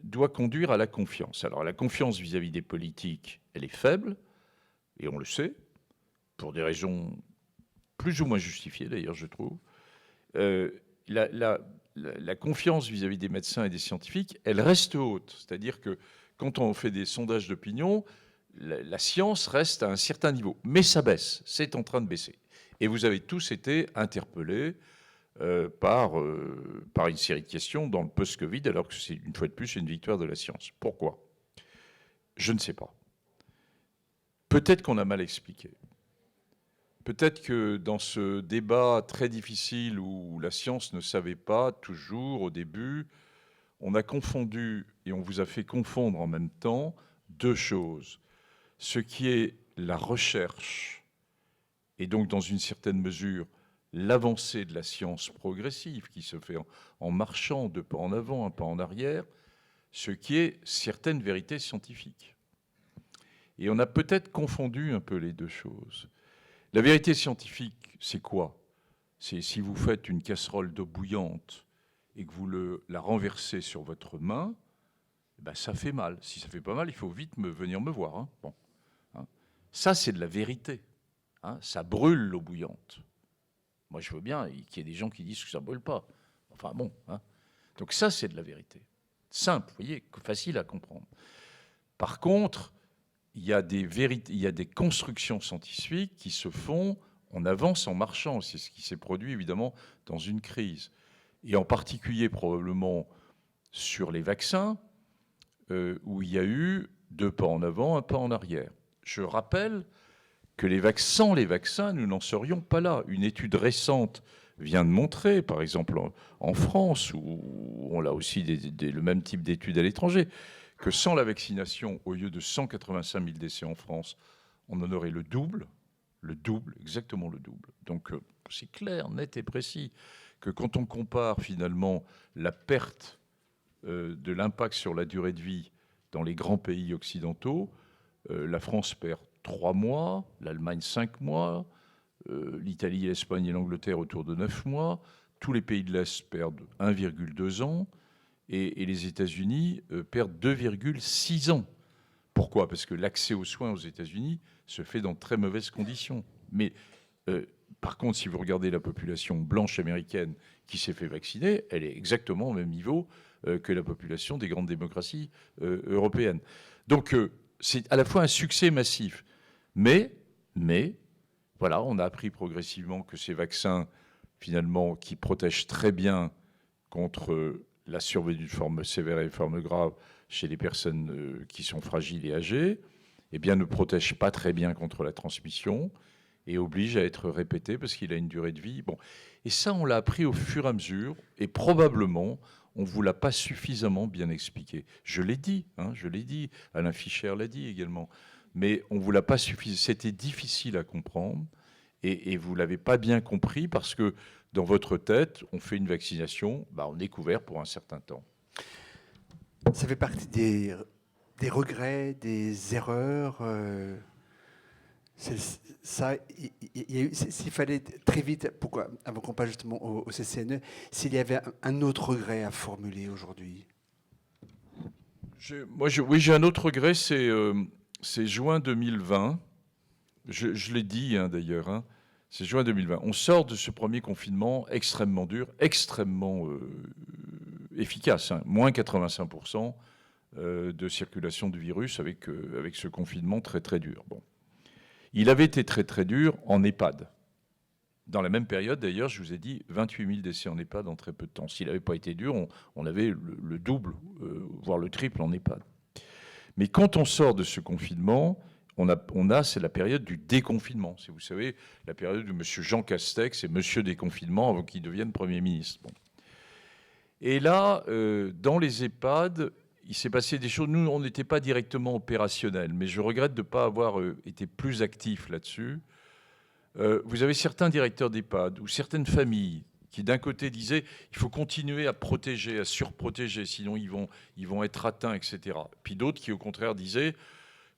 doit conduire à la confiance. Alors la confiance vis-à-vis des politiques, elle est faible, et on le sait, pour des raisons plus ou moins justifiées d'ailleurs, je trouve. La confiance vis-à-vis des médecins et des scientifiques, elle reste haute. C'est-à-dire que quand on fait des sondages d'opinion, la science reste à un certain niveau. Mais ça baisse, c'est en train de baisser. Et vous avez tous été interpellés par une série de questions dans le post-Covid, alors que c'est une fois de plus une victoire de la science. Pourquoi? Je ne sais pas. Peut-être qu'on a mal expliqué. Peut-être que dans ce débat très difficile où la science ne savait pas toujours au début, on a confondu et on vous a fait confondre en même temps deux choses. Ce qui est la recherche et donc dans une certaine mesure l'avancée de la science progressive qui se fait en marchant de pas en avant, un pas en arrière, ce qui est certaines vérités scientifiques. Et on a peut-être confondu un peu les deux choses. La vérité scientifique, c'est quoi? C'est si vous faites une casserole d'eau bouillante et que vous la renversez sur votre main, ben ça fait mal. Si ça fait pas mal, il faut vite venir me voir. Hein. Bon. Hein. Ça, c'est de la vérité. Hein. Ça brûle l'eau bouillante. Moi, je veux bien qu'il y ait des gens qui disent que ça ne brûle pas. Enfin bon. Hein. Donc ça, c'est de la vérité. Simple, vous voyez, facile à comprendre. Par contre, il y a des constructions scientifiques qui se font en avance en marchant. C'est ce qui s'est produit, évidemment, dans une crise. Et en particulier, probablement, sur les vaccins, où il y a eu deux pas en avant, un pas en arrière. Je rappelle que sans les vaccins, nous n'en serions pas là. Une étude récente vient de montrer, par exemple en France, où on a aussi le même type d'études à l'étranger, que sans la vaccination, au lieu de 185 000 décès en France, on en aurait le double, exactement le double. Donc c'est clair, net et précis, que quand on compare finalement la perte de l'impact sur la durée de vie dans les grands pays occidentaux, la France perd 3 mois, l'Allemagne 5 mois, l'Italie, l'Espagne et l'Angleterre autour de 9 mois, tous les pays de l'Est perdent 1,2 ans, et les États-Unis perdent 2,6 ans. Pourquoi? Parce que l'accès aux soins aux États-Unis se fait dans de très mauvaises conditions. Mais par contre, si vous regardez la population blanche américaine qui s'est fait vacciner, elle est exactement au même niveau que la population des grandes démocraties européennes. Donc, c'est à la fois un succès massif, mais, voilà, on a appris progressivement que ces vaccins, finalement, qui protègent très bien contre la survenue d'une forme sévère et une forme grave chez les personnes qui sont fragiles et âgées, eh bien, ne protègent pas très bien contre la transmission et obligent à être répétés parce qu'il a une durée de vie. Bon. Et ça, on l'a appris au fur et à mesure, et probablement, on ne vous l'a pas suffisamment bien expliqué. Je l'ai dit, Alain Fischer l'a dit également, mais on ne vous l'a pas suffisamment. C'était difficile à comprendre, et vous ne l'avez pas bien compris parce que dans votre tête, on fait une vaccination, on est couvert pour un certain temps. Ça fait partie des regrets, des erreurs. Ça, s'il fallait très vite, pourquoi, avant qu'on passe justement au CCNE, s'il y avait un autre regret à formuler aujourd'hui. Oui, j'ai un autre regret, c'est juin 2020. Je l'ai dit d'ailleurs, hein, c'est juin 2020. On sort de ce premier confinement extrêmement dur, extrêmement efficace, hein, moins 85% de circulation du virus avec ce confinement très très dur. Bon. Il avait été très très dur en EHPAD. Dans la même période, d'ailleurs, je vous ai dit 28 000 décès en EHPAD en très peu de temps. S'il n'avait pas été dur, on avait le double, voire le triple en EHPAD. Mais quand on sort de ce confinement, c'est la période du déconfinement. C'est, vous savez, la période où M. Jean Castex est M. Déconfinement avant qu'il devienne Premier ministre. Bon. Et là, dans les EHPAD, il s'est passé des choses. Nous, on n'était pas directement opérationnels, mais je regrette de ne pas avoir été plus actif là-dessus. Vous avez certains directeurs d'EHPAD ou certaines familles qui, d'un côté, disaient il faut continuer à protéger, à surprotéger, sinon ils vont être atteints, etc. Puis d'autres qui, au contraire, disaient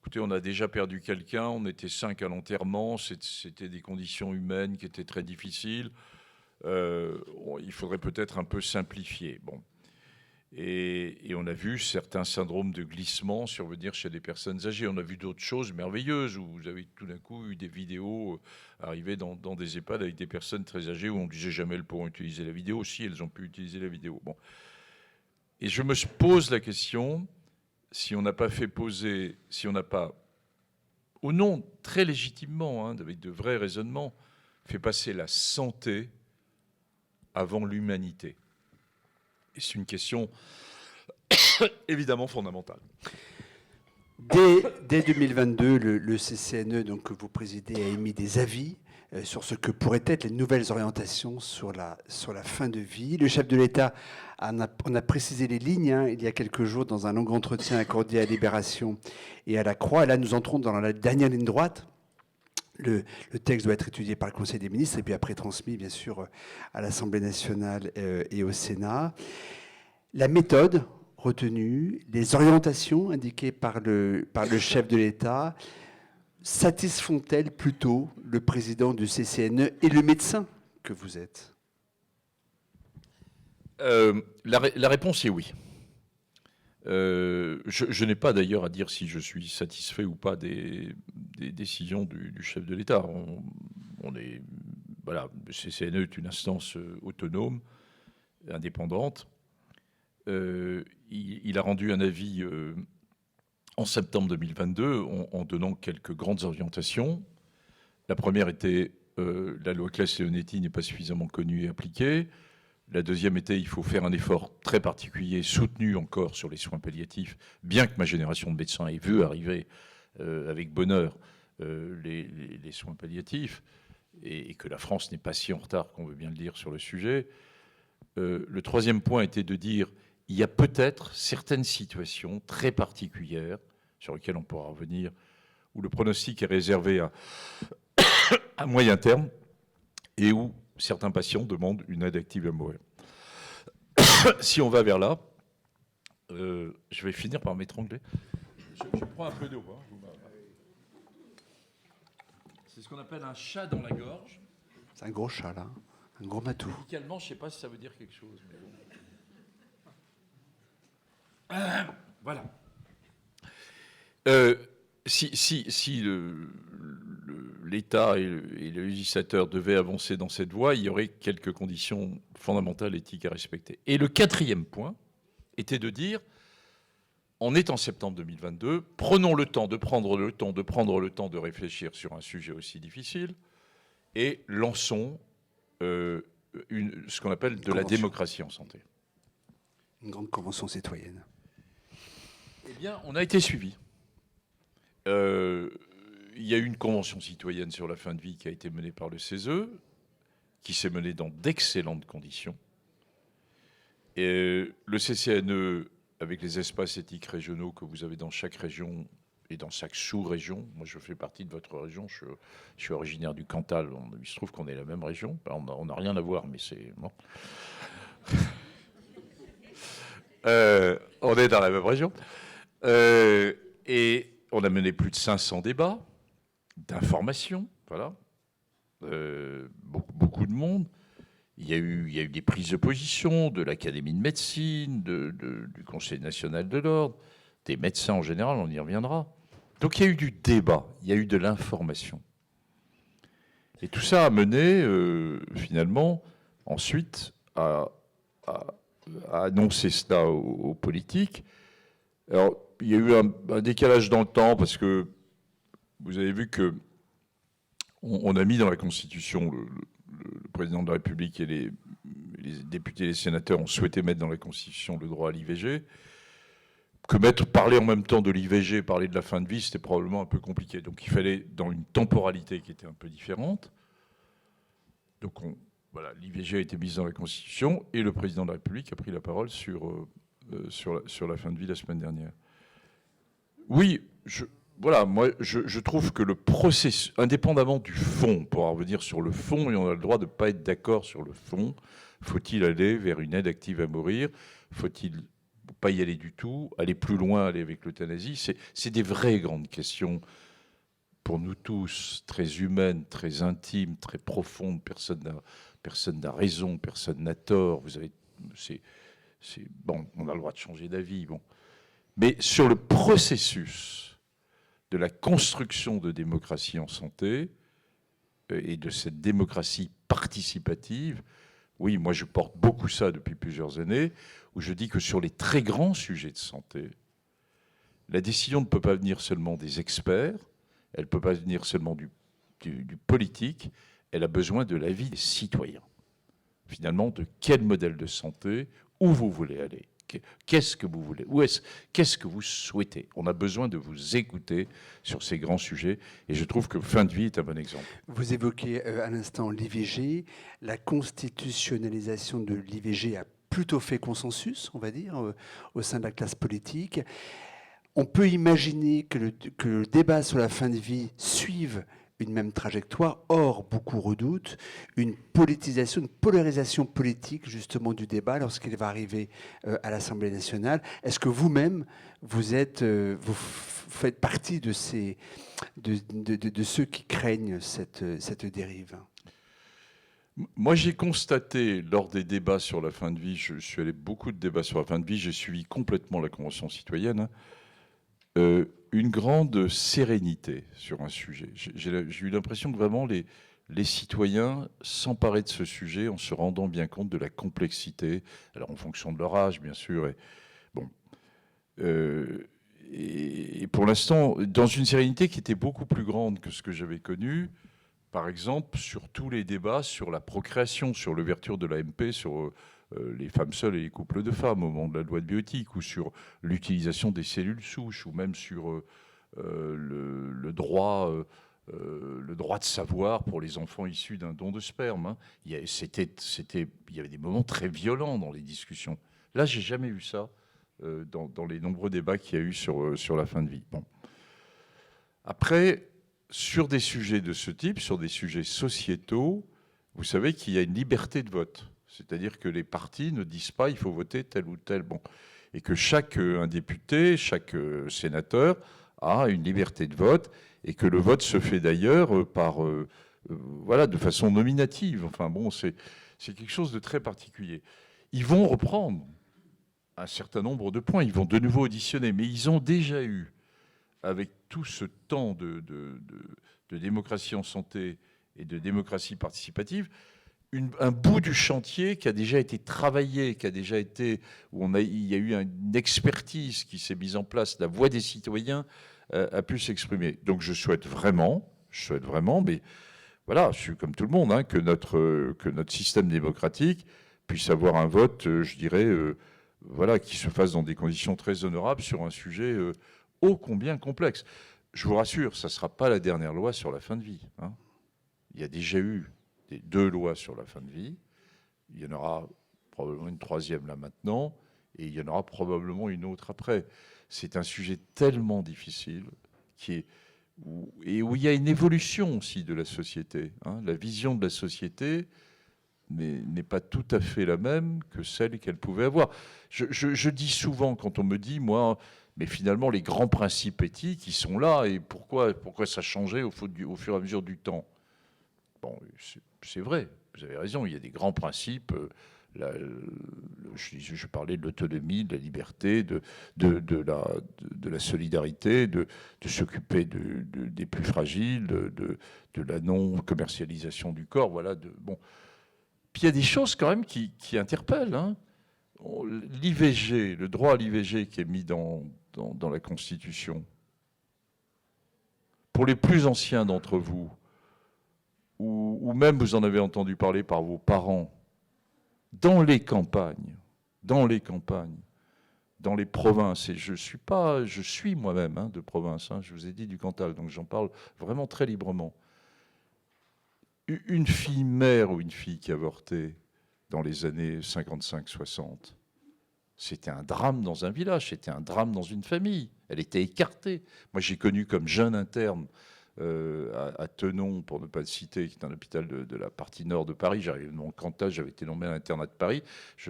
écoutez, on a déjà perdu quelqu'un, on était 5 à l'enterrement, c'était des conditions humaines qui étaient très difficiles. Il faudrait peut-être un peu simplifier. Bon. Et on a vu certains syndromes de glissement survenir chez des personnes âgées. On a vu d'autres choses merveilleuses où vous avez tout d'un coup eu des vidéos arriver dans des EHPAD avec des personnes très âgées où on ne disait jamais elles pourront utiliser la vidéo. Si, elles ont pu utiliser la vidéo. Bon. Et je me pose la question, si on n'a pas, au nom très légitimement, hein, avec de vrais raisonnements, fait passer la santé avant l'humanité. Et c'est une question évidemment fondamentale. Dès 2022, le CCNE donc, que vous présidez a émis des avis sur ce que pourraient être les nouvelles orientations sur la fin de vie. Le chef de l'État on a précisé les lignes hein, il y a quelques jours dans un long entretien accordé à Libération et à La Croix. Et là, nous entrons dans la dernière ligne droite. Le texte doit être étudié par le Conseil des ministres et puis après transmis, bien sûr, à l'Assemblée nationale et au Sénat. La méthode retenue, les orientations indiquées par le chef de l'État satisfont-elles plutôt le président du CCNE et le médecin que vous êtes ? La réponse est oui. Je n'ai pas d'ailleurs à dire si je suis satisfait ou pas des décisions du chef de l'État. Voilà, le CCNE est une instance autonome, indépendante. Il a rendu un avis en septembre 2022 en donnant quelques grandes orientations. La première était la loi Claes-Leonetti n'est pas suffisamment connue et appliquée. La deuxième était il faut faire un effort très particulier, soutenu encore sur les soins palliatifs, bien que ma génération de médecins ait vu arriver avec bonheur les soins palliatifs et que la France n'est pas si en retard qu'on veut bien le dire sur le sujet. Le troisième point était de dire il y a peut-être certaines situations très particulières sur lesquelles on pourra revenir, où le pronostic est réservé à moyen terme et où certains patients demandent une aide active à mourir. Si on va vers là, je vais finir par m'étrangler. Je prends un peu d'eau. Hein, c'est ce qu'on appelle un chat dans la gorge. C'est un gros chat, là. Un gros matou. Médicalement, je ne sais pas si ça veut dire quelque chose. Mais bon. Voilà. Si l'État et le législateur devaient avancer dans cette voie, il y aurait quelques conditions fondamentales éthiques à respecter. Et le quatrième point était de dire, on est en septembre 2022, prenons le temps de prendre le temps de réfléchir sur un sujet aussi difficile et lançons ce qu'on appelle de la démocratie en santé. Une grande convention citoyenne. Eh bien, on a été suivis. Il y a eu une convention citoyenne sur la fin de vie qui a été menée par le CESE, qui s'est menée dans d'excellentes conditions. Et le CCNE, avec les espaces éthiques régionaux que vous avez dans chaque région et dans chaque sous-région, moi je fais partie de votre région, je suis originaire du Cantal, il se trouve qu'on est la même région, on n'a rien à voir, mais c'est... Bon. On est dans la même région. Et on a mené plus de 500 débats d'information, voilà. Beaucoup de monde. Il y a eu des prises de position de l'Académie de médecine, du Conseil national de l'ordre, des médecins en général, on y reviendra. Donc il y a eu du débat, il y a eu de l'information. Et tout ça a mené, finalement, ensuite, à annoncer cela aux politiques. Alors, il y a eu un décalage dans le temps, parce que vous avez vu que on a mis dans la Constitution, le président de la République et les députés et les sénateurs ont souhaité mettre dans la Constitution le droit à l'IVG, que parler en même temps de l'IVG, parler de la fin de vie, c'était probablement un peu compliqué. Donc il fallait, dans une temporalité qui était un peu différente, donc voilà, l'IVG a été mise dans la Constitution et le président de la République a pris la parole sur la fin de vie la semaine dernière. Oui, moi, je trouve que le processus, indépendamment du fond, pour en revenir sur le fond, et on a le droit de ne pas être d'accord sur le fond, faut-il aller vers une aide active à mourir? Faut-il pas y aller du tout? Aller plus loin, aller avec l'euthanasie? C'est des vraies grandes questions pour nous tous, très humaines, très intimes, très profondes. Personne n'a raison, personne n'a tort. Bon, on a le droit de changer d'avis. Bon. Mais sur le processus de la construction de démocratie en santé et de cette démocratie participative, oui, moi je porte beaucoup ça depuis plusieurs années, où je dis que sur les très grands sujets de santé, la décision ne peut pas venir seulement des experts, elle ne peut pas venir seulement du politique, elle a besoin de l'avis des citoyens. Finalement, de quel modèle de santé, où vous voulez aller, qu'est-ce que vous voulez, qu'est-ce que vous souhaitez. On a besoin de vous écouter sur ces grands sujets, et je trouve que fin de vie est un bon exemple. Vous évoquez à l'instant l'IVG. La constitutionnalisation de l'IVG a plutôt fait consensus, on va dire, au sein de la classe politique. On peut imaginer que le débat sur la fin de vie suive une même trajectoire. Or, beaucoup redoutent une politisation, une polarisation politique justement du débat lorsqu'il va arriver à l'Assemblée nationale. Est-ce que vous-même, vous faites partie de ceux qui craignent cette dérive? Moi, j'ai constaté lors des débats sur la fin de vie, je suis allé beaucoup de débats sur la fin de vie, j'ai suivi complètement la Convention citoyenne, une grande sérénité sur un sujet. J'ai eu l'impression que vraiment les citoyens s'emparaient de ce sujet en se rendant bien compte de la complexité, alors en fonction de leur âge, bien sûr. Et pour l'instant, dans une sérénité qui était beaucoup plus grande que ce que j'avais connu, par exemple, sur tous les débats sur la procréation, sur l'ouverture de l'AMP, sur les femmes seules et les couples de femmes au moment de la loi de bioéthique, ou sur l'utilisation des cellules souches, ou même sur le droit de savoir pour les enfants issus d'un don de sperme. Hein. Il y avait des moments très violents dans les discussions. Là, j'ai jamais eu ça dans les nombreux débats qu'il y a eu sur la fin de vie. Bon. Après, sur des sujets de ce type, sur des sujets sociétaux, vous savez qu'il y a une liberté de vote. C'est-à-dire que les partis ne disent pas il faut voter tel ou tel. Bon. Et que chaque député, chaque sénateur a une liberté de vote, et que le vote se fait d'ailleurs de façon nominative. Enfin bon, c'est quelque chose de très particulier. Ils vont reprendre un certain nombre de points, ils vont de nouveau auditionner, mais ils ont déjà eu, avec tout ce temps de démocratie en santé et de démocratie participative, un bout du chantier qui a déjà été travaillé, où il y a eu une expertise qui s'est mise en place, la voix des citoyens a pu s'exprimer. Donc je souhaite vraiment, mais voilà, je suis comme tout le monde, hein, que notre système démocratique puisse avoir un vote, je dirais, qui se fasse dans des conditions très honorables sur un sujet ô combien complexe. Je vous rassure, ça ne sera pas la dernière loi sur la fin de vie. Hein. Il y a déjà eu 2 lois sur la fin de vie. Il y en aura probablement une 3e là maintenant, et il y en aura probablement une autre après. C'est un sujet tellement difficile où il y a une évolution aussi de la société. Hein. La vision de la société n'est pas tout à fait la même que celle qu'elle pouvait avoir. Je dis souvent, quand on me dit, moi, mais finalement, les grands principes éthiques, ils sont là, et pourquoi ça a changé au fur et à mesure du temps? Bon, c'est vrai, vous avez raison, il y a des grands principes. Je parlais de l'autonomie, de la liberté, de la solidarité, de s'occuper des plus fragiles, de la non-commercialisation du corps. Voilà, bon. Puis il y a des choses quand même qui interpellent. Hein. L'IVG, le droit à l'IVG qui est mis dans la Constitution, pour les plus anciens d'entre vous, ou même vous en avez entendu parler par vos parents, dans les campagnes, dans les provinces, et je suis moi-même de province, je vous ai dit du Cantal, donc j'en parle vraiment très librement. Une fille mère ou une fille qui avortait dans les années 55-60, c'était un drame dans un village, c'était un drame dans une famille, elle était écartée. Moi j'ai connu comme jeune interne à Tenon, pour ne pas le citer, qui est un hôpital de la partie nord de Paris. J'arrive dans le Cantal, j'avais été nommé à l'internat de Paris.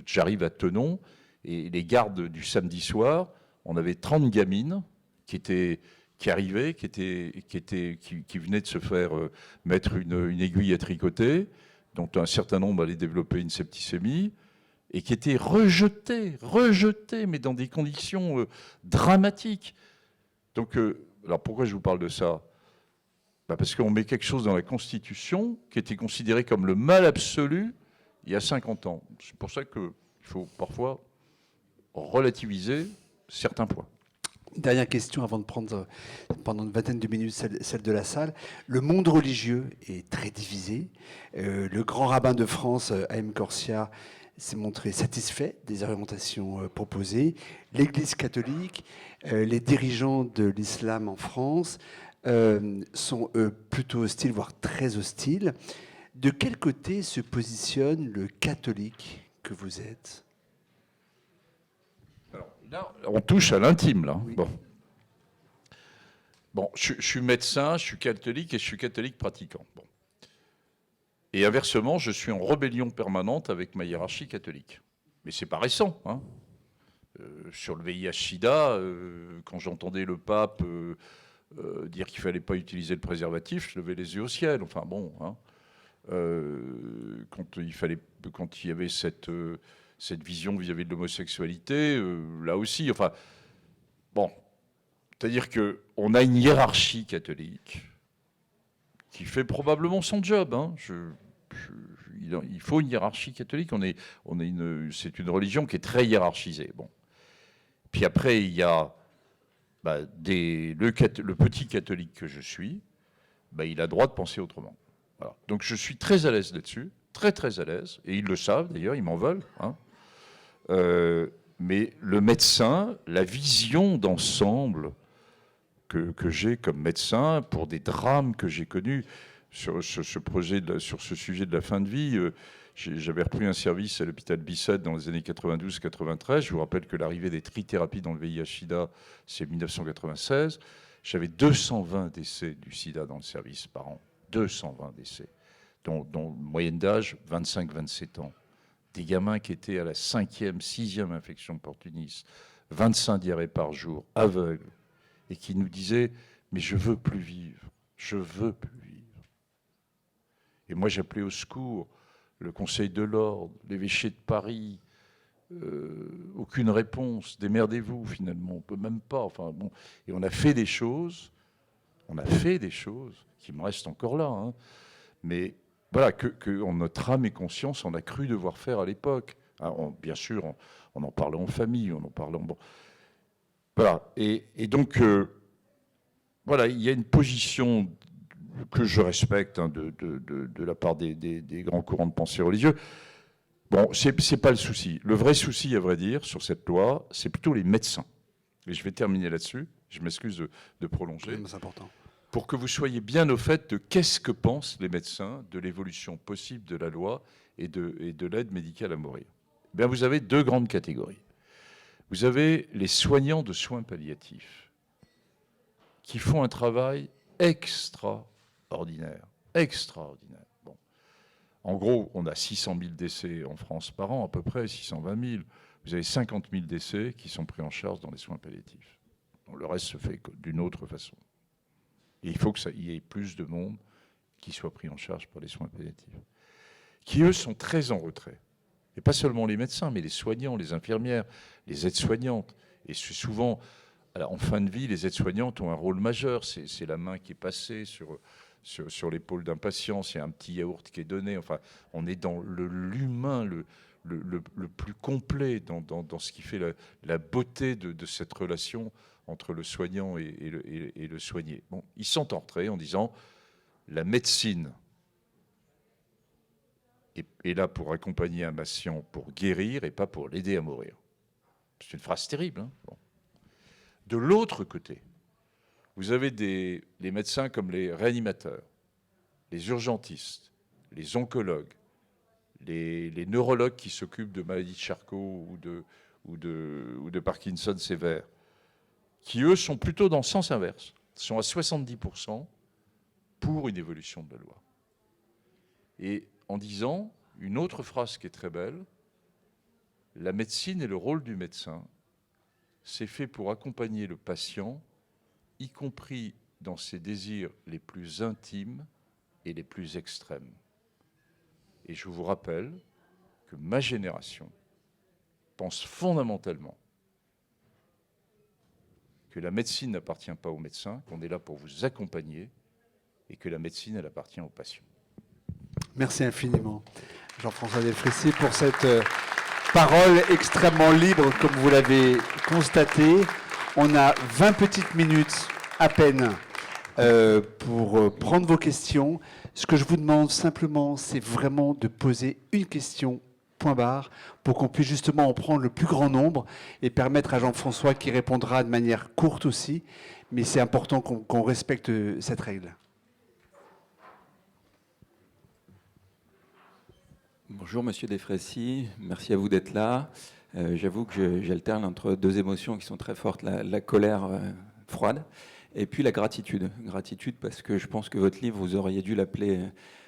J'arrive à Tenon, et les gardes du samedi soir, on avait 30 gamines qui arrivaient, qui venaient de se faire mettre une aiguille à tricoter, dont un certain nombre allaient développer une septicémie, et qui étaient rejetées, mais dans des conditions dramatiques. Donc, alors pourquoi je vous parle de ça ? Parce qu'on met quelque chose dans la Constitution qui était considéré comme le mal absolu il y a 50 ans. C'est pour ça qu'il faut parfois relativiser certains points. Dernière question avant de prendre pendant une vingtaine de minutes celle de la salle. Le monde religieux est très divisé. Le grand rabbin de France, A.M. Corsia, s'est montré satisfait des orientations proposées. L'Église catholique, les dirigeants de l'islam en France sont plutôt hostiles, voire très hostiles. De quel côté se positionne le catholique que vous êtes ? Alors, là, on touche à l'intime, là. Oui. Bon, je suis médecin, je suis catholique et je suis catholique pratiquant. Bon. Et inversement, je suis en rébellion permanente avec ma hiérarchie catholique. Mais c'est pas récent. Hein. Sur le VIH-Sida, quand j'entendais le pape dire qu'il ne fallait pas utiliser le préservatif, je levais les yeux au ciel. Enfin bon, hein. Quand il y avait cette vision vis-à-vis de l'homosexualité, là aussi, enfin, bon, c'est-à-dire qu'on a une hiérarchie catholique qui fait probablement son job. Hein. Il faut une hiérarchie catholique. C'est une religion qui est très hiérarchisée. Bon. Puis après, il y a le petit catholique que je suis, il a le droit de penser autrement. Voilà. Donc je suis très à l'aise là-dessus, très très à l'aise, et ils le savent d'ailleurs, ils m'en veulent. Hein. Mais le médecin, la vision d'ensemble que j'ai comme médecin pour des drames que j'ai connus sur ce sujet de la fin de vie, j'avais repris un service à l'hôpital Bicêtre dans les années 92-93. Je vous rappelle que l'arrivée des trithérapies dans le VIH-Sida, c'est 1996. J'avais 220 décès du sida dans le service par an. 220 décès, dont moyenne d'âge 25-27 ans. Des gamins qui étaient à la 5e, 6e infection opportuniste, 25 diarrhées par jour, aveugles, et qui nous disaient « mais je veux plus vivre, je veux plus vivre ». Et moi j'appelais au secours le Conseil de l'Ordre, l'évêché de Paris, aucune réponse, démerdez-vous finalement, on ne peut même pas. Enfin, bon. Et on a fait des choses qui me restent encore là, hein. Mais voilà, que en notre âme et conscience, on a cru devoir faire à l'époque. Hein, bien sûr, on en parlait en famille, on en parlait en... Bon. Voilà, et donc, voilà, il y a une position que je respecte de la part des grands courants de pensée religieux. Bon, c'est pas le souci. Le vrai souci, à vrai dire, sur cette loi, c'est plutôt les médecins. Et je vais terminer là-dessus. Je m'excuse de prolonger. C'est important. Pour que vous soyez bien au fait de qu'est-ce que pensent les médecins de l'évolution possible de la loi et de l'aide médicale à mourir. Bien, vous avez deux grandes catégories. Vous avez les soignants de soins palliatifs qui font un travail extraordinaire. Bon. En gros, on a 600 000 décès en France par an, à peu près, 620 000. Vous avez 50 000 décès qui sont pris en charge dans les soins palliatifs. Donc, le reste se fait d'une autre façon. Et il faut qu'il y ait plus de monde qui soit pris en charge par les soins palliatifs, qui, eux, sont très en retrait. Et pas seulement les médecins, mais les soignants, les infirmières, les aides-soignantes. Et souvent, en fin de vie, les aides-soignantes ont un rôle majeur. C'est la main qui est passée sur l'épaule d'un patient, c'est un petit yaourt qui est donné. Enfin, on est dans l'humain le plus complet, dans ce qui fait la beauté de cette relation entre le soignant et le soigné. Bon, ils sont en retrait en disant la médecine est là pour accompagner un patient, pour guérir et pas pour l'aider à mourir. C'est une phrase terrible. Hein, bon. De l'autre côté, vous avez les médecins comme les réanimateurs, les urgentistes, les oncologues, les neurologues qui s'occupent de maladies de Charcot ou de Parkinson sévère, qui, eux, sont plutôt dans le sens inverse, sont à 70% pour une évolution de la loi. Et en disant une autre phrase qui est très belle, la médecine et le rôle du médecin, c'est fait pour accompagner le patient, y compris dans ses désirs les plus intimes et les plus extrêmes. Et je vous rappelle que ma génération pense fondamentalement que la médecine n'appartient pas aux médecins, qu'on est là pour vous accompagner et que la médecine, elle appartient aux patients. Merci infiniment, Jean-François Delfraissy, pour cette parole extrêmement libre, comme vous l'avez constaté. On a 20 petites minutes à peine pour prendre vos questions. Ce que je vous demande simplement, c'est vraiment de poser une question, point barre, pour qu'on puisse justement en prendre le plus grand nombre et permettre à Jean-François qui répondra de manière courte aussi. Mais c'est important qu'on respecte cette règle. Bonjour Monsieur Delfraissy, merci à vous d'être là. J'avoue que j'alterne entre deux émotions qui sont très fortes, la colère froide et puis la gratitude. Gratitude parce que je pense que votre livre, vous auriez dû l'appeler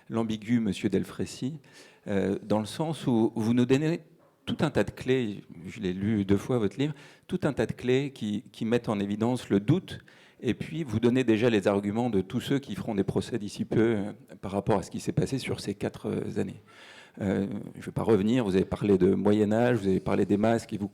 l'ambigu Monsieur Delfraissy, dans le sens où vous nous donnez tout un tas de clés, je l'ai lu 2 fois votre livre, tout un tas de clés qui mettent en évidence le doute. Et puis, vous donnez déjà les arguments de tous ceux qui feront des procès d'ici peu par rapport à ce qui s'est passé sur ces 4 années. Je ne vais pas revenir, vous avez parlé de Moyen-Âge, vous avez parlé des masques, et vous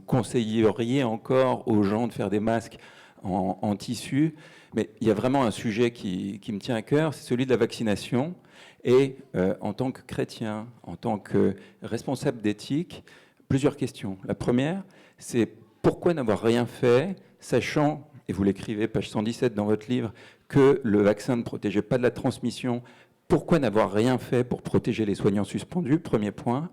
conseilleriez encore aux gens de faire des masques en tissu. Mais il y a vraiment un sujet qui me tient à cœur, c'est celui de la vaccination. Et en tant que chrétien, en tant que responsable d'éthique, plusieurs questions. La première, c'est pourquoi n'avoir rien fait, sachant, et vous l'écrivez, page 117 dans votre livre, que le vaccin ne protégeait pas de la transmission. Pourquoi n'avoir rien fait pour protéger les soignants suspendus? Premier point.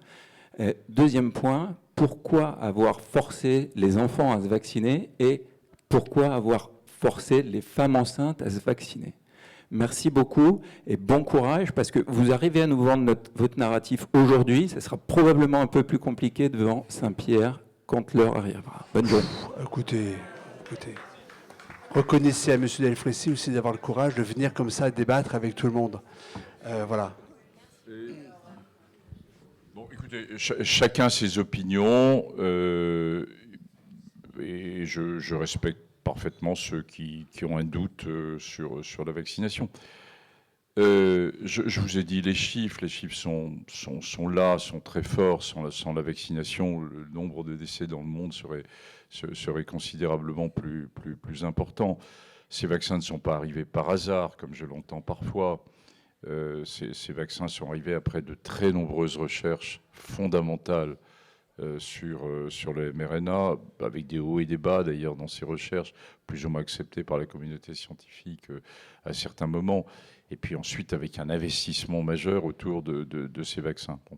Deuxième point, pourquoi avoir forcé les enfants à se vacciner et pourquoi avoir forcé les femmes enceintes à se vacciner? Merci beaucoup et bon courage parce que vous arrivez à nous vendre votre narratif aujourd'hui. Ça sera probablement un peu plus compliqué devant Saint-Pierre quand l'heure arrivera. Bonne journée. Écoutez. Reconnaissez à M. Delfraissy aussi d'avoir le courage de venir comme ça débattre avec tout le monde. Voilà. Bon, écoutez, chacun ses opinions et je respecte parfaitement ceux qui ont un doute sur la vaccination. Je vous ai dit les chiffres sont là, sont très forts. Sans la vaccination, le nombre de décès dans le monde serait considérablement plus important. Ces vaccins ne sont pas arrivés par hasard, comme je l'entends parfois. Ces vaccins sont arrivés après de très nombreuses recherches fondamentales sur le mRNA, avec des hauts et des bas d'ailleurs dans ces recherches, plus ou moins acceptées par la communauté scientifique à certains moments, et puis ensuite avec un investissement majeur autour de ces vaccins. Bon.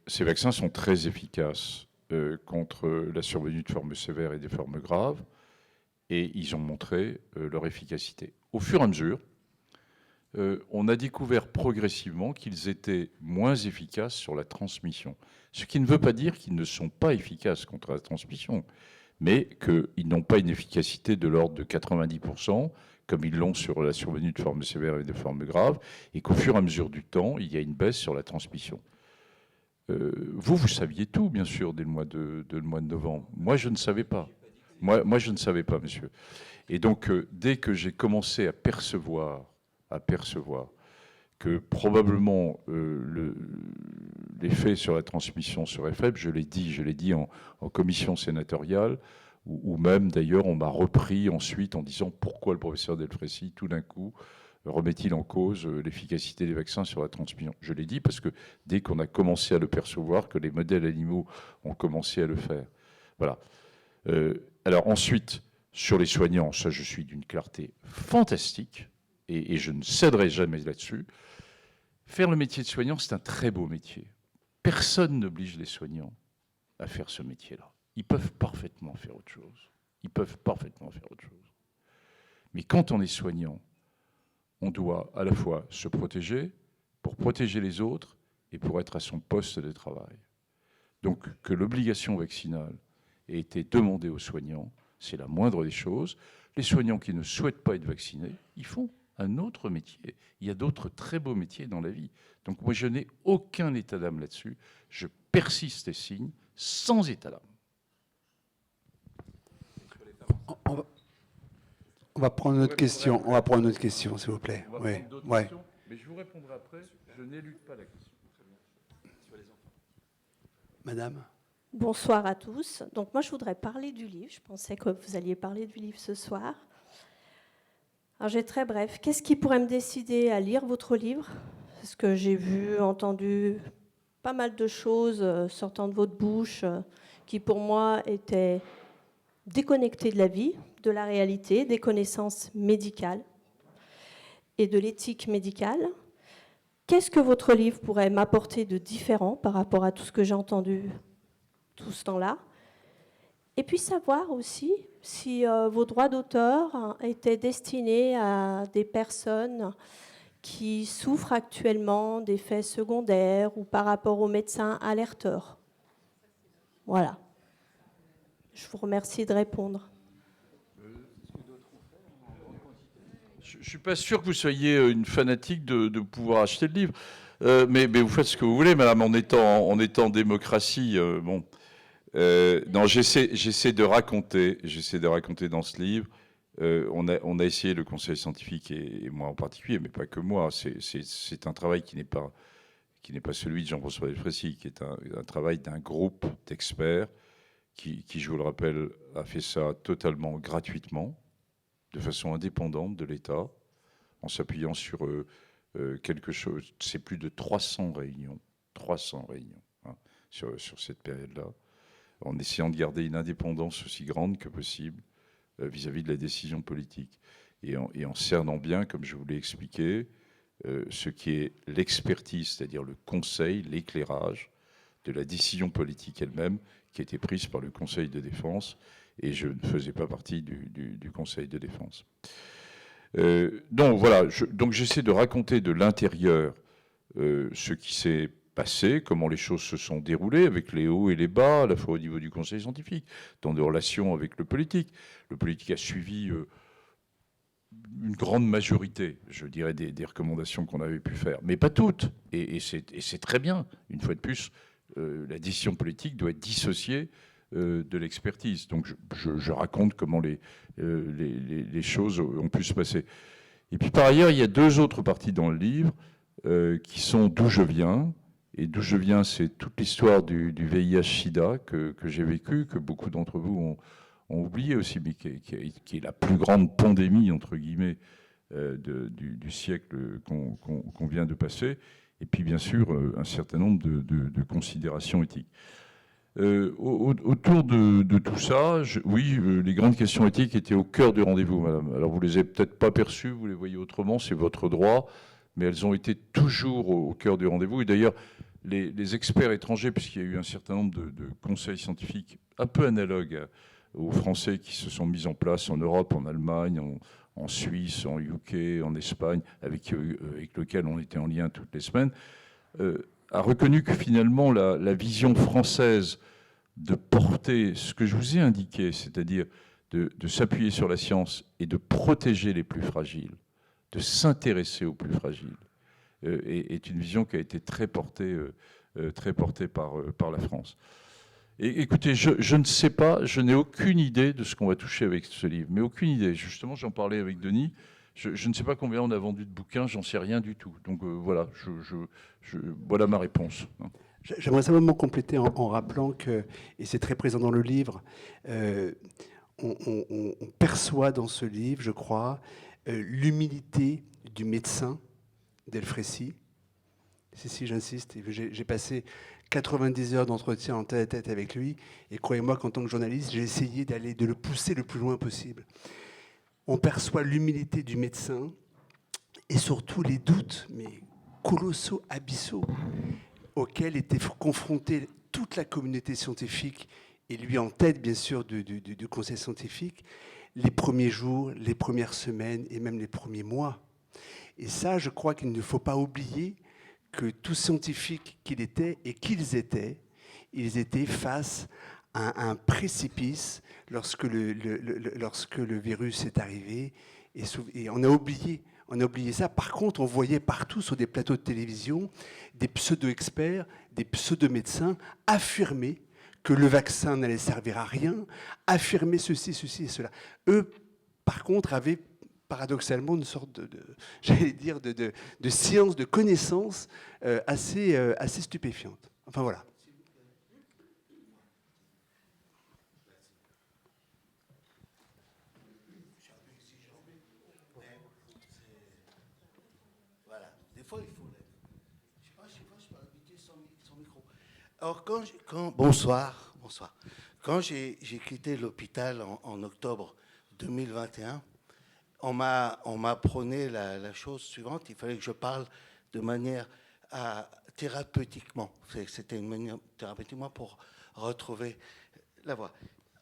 Ces vaccins sont très efficaces contre la survenue de formes sévères et des formes graves, et ils ont montré leur efficacité. Au fur et à mesure, on a découvert progressivement qu'ils étaient moins efficaces sur la transmission. Ce qui ne veut pas dire qu'ils ne sont pas efficaces contre la transmission, mais qu'ils n'ont pas une efficacité de l'ordre de 90%, comme ils l'ont sur la survenue de formes sévères et de formes graves, et qu'au fur et à mesure du temps, il y a une baisse sur la transmission. Vous saviez tout, bien sûr, dès le mois de novembre. Moi, je ne savais pas. Moi, je ne savais pas, monsieur. Et donc, dès que j'ai commencé à percevoir que probablement l'effet sur la transmission serait faible, je l'ai dit en commission sénatoriale, ou même d'ailleurs on m'a repris ensuite en disant pourquoi le professeur Delfraissy tout d'un coup remet-il en cause l'efficacité des vaccins sur la transmission. Je l'ai dit parce que dès qu'on a commencé à le percevoir, que les modèles animaux ont commencé à le faire. Voilà. Alors ensuite, sur les soignants, ça je suis d'une clarté fantastique, et je ne céderai jamais là-dessus. Faire le métier de soignant, c'est un très beau métier. Personne n'oblige les soignants à faire ce métier-là. Ils peuvent parfaitement faire autre chose. Mais quand on est soignant, on doit à la fois se protéger, pour protéger les autres, et pour être à son poste de travail. Donc que l'obligation vaccinale ait été demandée aux soignants, c'est la moindre des choses. Les soignants qui ne souhaitent pas être vaccinés, ils font un autre métier. Il y a d'autres très beaux métiers dans la vie. Donc moi, je n'ai aucun état d'âme là-dessus. Je persiste et signe sans état d'âme. On va prendre une autre question. On va prendre une autre question, s'il vous plaît. Oui. Ouais. Mais je vous répondrai après. Je n'élude pas la question. Madame. Bonsoir à tous. Donc moi, je voudrais parler du livre. Je pensais que vous alliez parler du livre ce soir. Alors, j'ai très bref. Qu'est-ce qui pourrait me décider à lire votre livre? Parce que j'ai vu, entendu pas mal de choses sortant de votre bouche qui, pour moi, étaient déconnectées de la vie, de la réalité, des connaissances médicales et de l'éthique médicale. Qu'est-ce que votre livre pourrait m'apporter de différent par rapport à tout ce que j'ai entendu tout ce temps-là? Et puis savoir aussi si vos droits d'auteur étaient destinés à des personnes qui souffrent actuellement d'effets secondaires ou par rapport aux médecins alerteurs. Voilà. Je vous remercie de répondre. Je ne suis pas sûr que vous soyez une fanatique de pouvoir acheter le livre. Mais vous faites ce que vous voulez, madame, en étant en démocratie. Bon. Non, j'essaie de raconter dans ce livre. On a essayé, le conseil scientifique et moi en particulier, mais pas que moi. C'est un travail qui n'est pas celui de Jean-François Delfraissy, qui est un travail d'un groupe d'experts qui, je vous le rappelle, a fait ça totalement gratuitement, de façon indépendante de l'État, en s'appuyant sur quelque chose. C'est plus de 300 réunions, hein, sur cette période-là, en essayant de garder une indépendance aussi grande que possible vis-à-vis de la décision politique. Et en cernant bien, comme je vous l'ai expliqué, ce qui est l'expertise, c'est-à-dire le conseil, l'éclairage de la décision politique elle-même, qui a été prise par le Conseil de défense, et je ne faisais pas partie du Conseil de défense. Donc voilà, donc j'essaie de raconter de l'intérieur ce qui s'est passé, comment les choses se sont déroulées, avec les hauts et les bas, à la fois au niveau du Conseil scientifique, dans des relations avec le politique. Le politique a suivi une grande majorité, je dirais, des recommandations qu'on avait pu faire, mais pas toutes. Et c'est très bien. Une fois de plus, la décision politique doit être dissociée de l'expertise. Donc je raconte comment les choses ont pu se passer. Et puis par ailleurs, il y a deux autres parties dans le livre qui sont d'où je viens. Et d'où je viens, c'est toute l'histoire du VIH-Sida que j'ai vécu, que beaucoup d'entre vous ont oublié aussi, mais qui est la plus grande pandémie, entre guillemets, du siècle qu'on vient de passer. Et puis, bien sûr, un certain nombre de considérations éthiques. Autour de tout ça, oui, les grandes questions éthiques étaient au cœur du rendez-vous, madame. Alors, vous les avez peut-être pas perçues, vous les voyez autrement, c'est votre droit, mais elles ont été toujours au cœur du rendez-vous. Et d'ailleurs, les experts étrangers, puisqu'il y a eu un certain nombre de conseils scientifiques un peu analogues aux Français qui se sont mis en place en Europe, en Allemagne, en Suisse, en UK, en Espagne, avec lequel on était en lien toutes les semaines, a reconnu que finalement la vision française de porter ce que je vous ai indiqué, c'est-à-dire de s'appuyer sur la science et de protéger les plus fragiles, de s'intéresser aux plus fragiles, est une vision qui a été très portée par la France. Et écoutez, je ne sais pas, je n'ai aucune idée de ce qu'on va toucher avec ce livre, mais aucune idée. Justement, j'en parlais avec Denis. Je ne sais pas combien on a vendu de bouquins, j'en sais rien du tout. Donc voilà, voilà ma réponse. J'aimerais simplement compléter en rappelant que, et c'est très présent dans le livre, on perçoit dans ce livre, je crois, l'humilité du médecin Delfrécy. Si, j'insiste. J'ai passé 90 heures d'entretien en tête à tête avec lui, et croyez-moi qu'en tant que journaliste, j'ai essayé de le pousser le plus loin possible. On perçoit l'humilité du médecin et surtout les doutes, mais colossaux, abyssaux, auxquels était confrontée toute la communauté scientifique, et lui en tête, bien sûr, du conseil scientifique, les premiers jours, les premières semaines et même les premiers mois. Et ça, je crois qu'il ne faut pas oublier que tout scientifique qu'il était et qu'ils étaient, ils étaient face à un précipice lorsque le virus est arrivé. Et on a oublié ça. Par contre, on voyait partout sur des plateaux de télévision des pseudo-experts, des pseudo-médecins affirmer que le vaccin n'allait servir à rien, affirmer ceci et cela. Eux, par contre, avaient paradoxalement une sorte de science, de connaissance assez stupéfiante. Enfin voilà. Des fois, il faut l'être. Je sais pas, je peux habiter son micro. Alors, bonsoir. Quand j'ai quitté l'hôpital en octobre 2021, on m'a prôné la chose suivante. Il fallait que je parle de manière thérapeutiquement. C'était une manière thérapeutiquement pour retrouver la voix.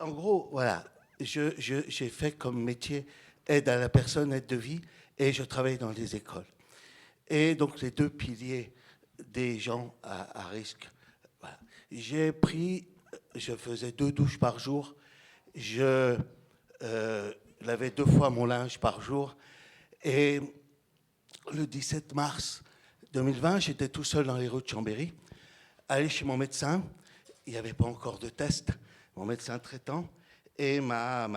En gros, voilà, j'ai fait comme métier aide à la personne, aide de vie, et je travaille dans les écoles. Et donc, les deux piliers des gens à risque. Voilà. Je faisais 2 douches par jour. Je lavais 2 fois mon linge par jour. Et le 17 mars 2020, j'étais tout seul dans les rues de Chambéry, allé chez mon médecin. Il n'y avait pas encore de test. Mon médecin traitant et m'a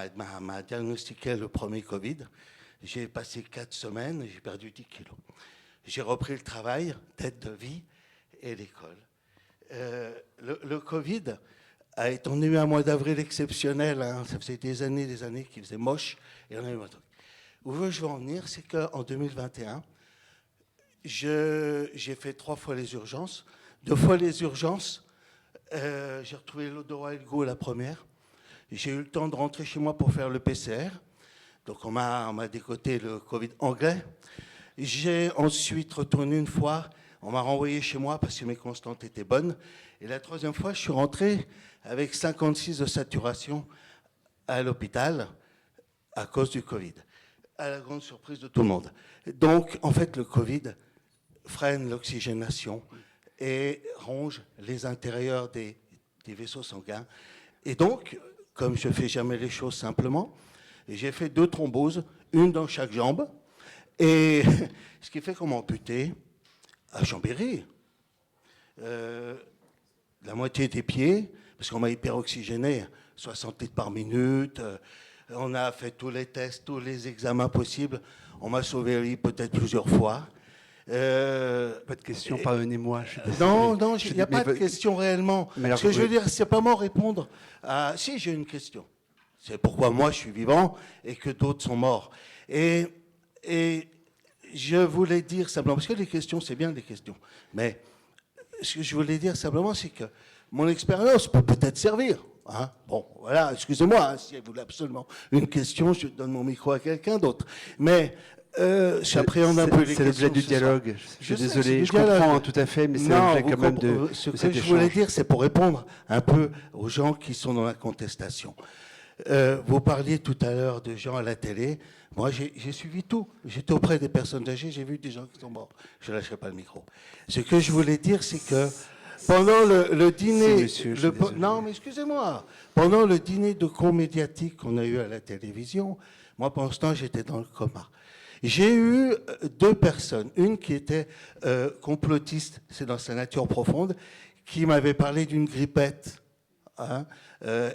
diagnostiqué le premier Covid. J'ai passé 4 semaines et j'ai perdu 10 kilos. J'ai repris le travail, tête de vie et l'école. Le Covid on a eu un mois d'avril exceptionnel. Hein. Ça faisait des années qu'il faisait moche. Et on a eu un truc. Où je veux en venir, c'est qu'en 2021, j'ai fait 3 fois les urgences. 2 fois les urgences, j'ai retrouvé l'odorat et le goût à la première. J'ai eu le temps de rentrer chez moi pour faire le PCR. Donc on m'a décoté le Covid anglais. J'ai ensuite retourné une fois. On m'a renvoyé chez moi parce que mes constantes étaient bonnes. Et la 3e fois, je suis rentré avec 56 de saturation à l'hôpital à cause du Covid, à la grande surprise de tout le monde. Donc, en fait, le Covid freine l'oxygénation et ronge les intérieurs des vaisseaux sanguins. Et donc, comme je ne fais jamais les choses simplement, j'ai fait 2 thromboses, une dans chaque jambe, et ce qui fait qu'on m'a amputé à Chambéry la moitié des pieds, parce qu'on m'a hyperoxygéné, 60 litres par minute. On a fait tous les tests, tous les examens possibles. On m'a sauvé la vie peut-être plusieurs fois. Pas de question, pardonnez-moi. Non, il n'y a pas de question réellement. Ce que je veux dire, c'est pas moi répondre à... Si, j'ai une question. C'est pourquoi moi, je suis vivant et que d'autres sont morts. Et je voulais dire simplement, parce que les questions, c'est bien des questions, mais ce que je voulais dire simplement, c'est que mon expérience peut peut-être servir. Hein. Bon, voilà, excusez-moi, hein, si vous voulez absolument une question, je donne mon micro à quelqu'un d'autre. Mais j'appréhende un peu les questions. C'est l'objet du dialogue. Je suis désolé, je comprends tout à fait, mais c'est l'objet quand même de ce que je voulais dire, c'est pour répondre un peu aux gens qui sont dans la contestation. Vous parliez tout à l'heure de gens à la télé. Moi, j'ai suivi tout. J'étais auprès des personnes âgées, j'ai vu des gens qui sont morts. Je ne lâcherai pas le micro. Ce que je voulais dire, c'est que pendant le dîner... Si, monsieur, je suis désolé. Non, mais excusez-moi. Pendant le dîner de cours médiatique qu'on a eu à la télévision, moi, pendant ce temps, j'étais dans le coma. J'ai eu 2 personnes. Une qui était complotiste, c'est dans sa nature profonde, qui m'avait parlé d'une grippette. Hein,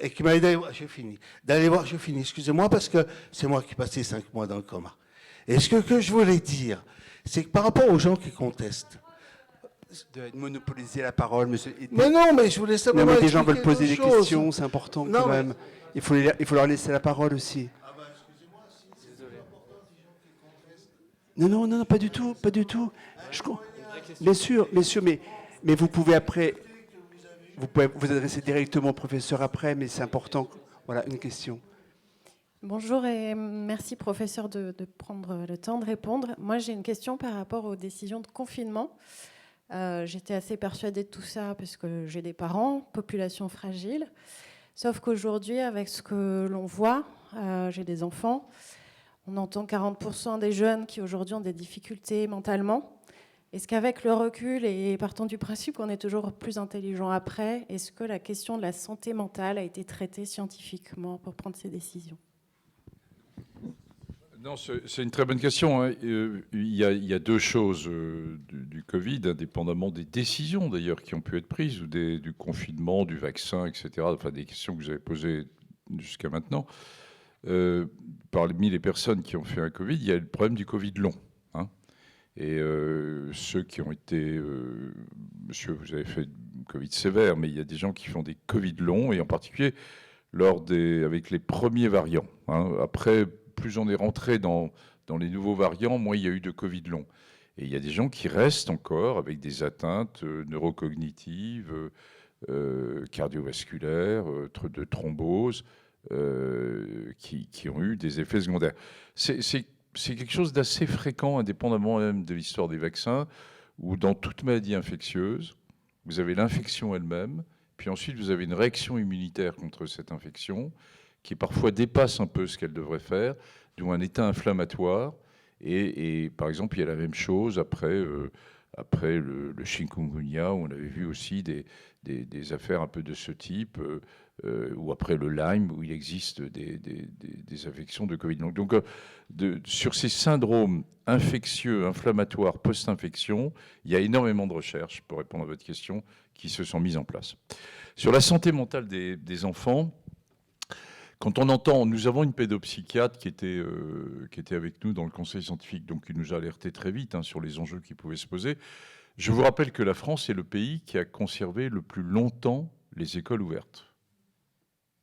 et qui m'avait dit, j'ai fini, d'aller voir, je finis, excusez-moi, parce que c'est moi qui ai passé 5 mois dans le coma. Et ce que je voulais dire, c'est que par rapport aux gens qui contestent, De monopoliser la parole, monsieur. mais non, mais je voulais Non, simplement mais des gens veulent expliquer poser des deux choses. questions, c'est important Non, quand mais- même. Il faut leur laisser la parole aussi. Non, non, non, non, pas du tout, pas du tout. Bien sûr, mais vous pouvez après, vous pouvez vous adresser directement au professeur après, mais c'est important. Voilà, une question. Bonjour et merci professeur de prendre le temps de répondre. Moi j'ai une question par rapport aux décisions de confinement. J'étais assez persuadée de tout ça parce que j'ai des parents, population fragile. Sauf qu'aujourd'hui avec ce que l'on voit, j'ai des enfants, on entend 40% des jeunes qui aujourd'hui ont des difficultés mentalement. Est-ce qu'avec le recul et partant du principe qu'on est toujours plus intelligent après, est-ce que la question de la santé mentale a été traitée scientifiquement pour prendre ces décisions ? Non, c'est une très bonne question. Hein. Il y a 2 choses du Covid, indépendamment des décisions d'ailleurs qui ont pu être prises, ou du confinement, du vaccin, etc. Enfin, des questions que vous avez posées jusqu'à maintenant. Parmi les personnes qui ont fait un Covid, il y a le problème du Covid long. Hein. Et ceux qui ont été... monsieur, vous avez fait un Covid sévère, mais il y a des gens qui font des Covid longs, et en particulier avec les premiers variants. Hein. Après, plus on est rentré dans les nouveaux variants, moins il y a eu de Covid long. Et il y a des gens qui restent encore avec des atteintes neurocognitives, cardiovasculaires, de thrombose, qui ont eu des effets secondaires. C'est quelque chose d'assez fréquent, indépendamment même de l'histoire des vaccins, où dans toute maladie infectieuse, vous avez l'infection elle-même, puis ensuite vous avez une réaction immunitaire contre cette infection, qui parfois dépasse un peu ce qu'elle devrait faire, d'où un état inflammatoire. Et par exemple, il y a la même chose après le chikungunya, où on avait vu aussi des affaires un peu de ce type, ou après le Lyme, où il existe des affections de Covid. Donc sur ces syndromes infectieux, inflammatoires, post-infection, il y a énormément de recherches, pour répondre à votre question, qui se sont mises en place. Sur la santé mentale des enfants, quand on entend, nous avons une pédopsychiatre qui était avec nous dans le conseil scientifique, donc qui nous a alerté très vite sur les enjeux qui pouvaient se poser. Je vous rappelle que la France est le pays qui a conservé le plus longtemps les écoles ouvertes.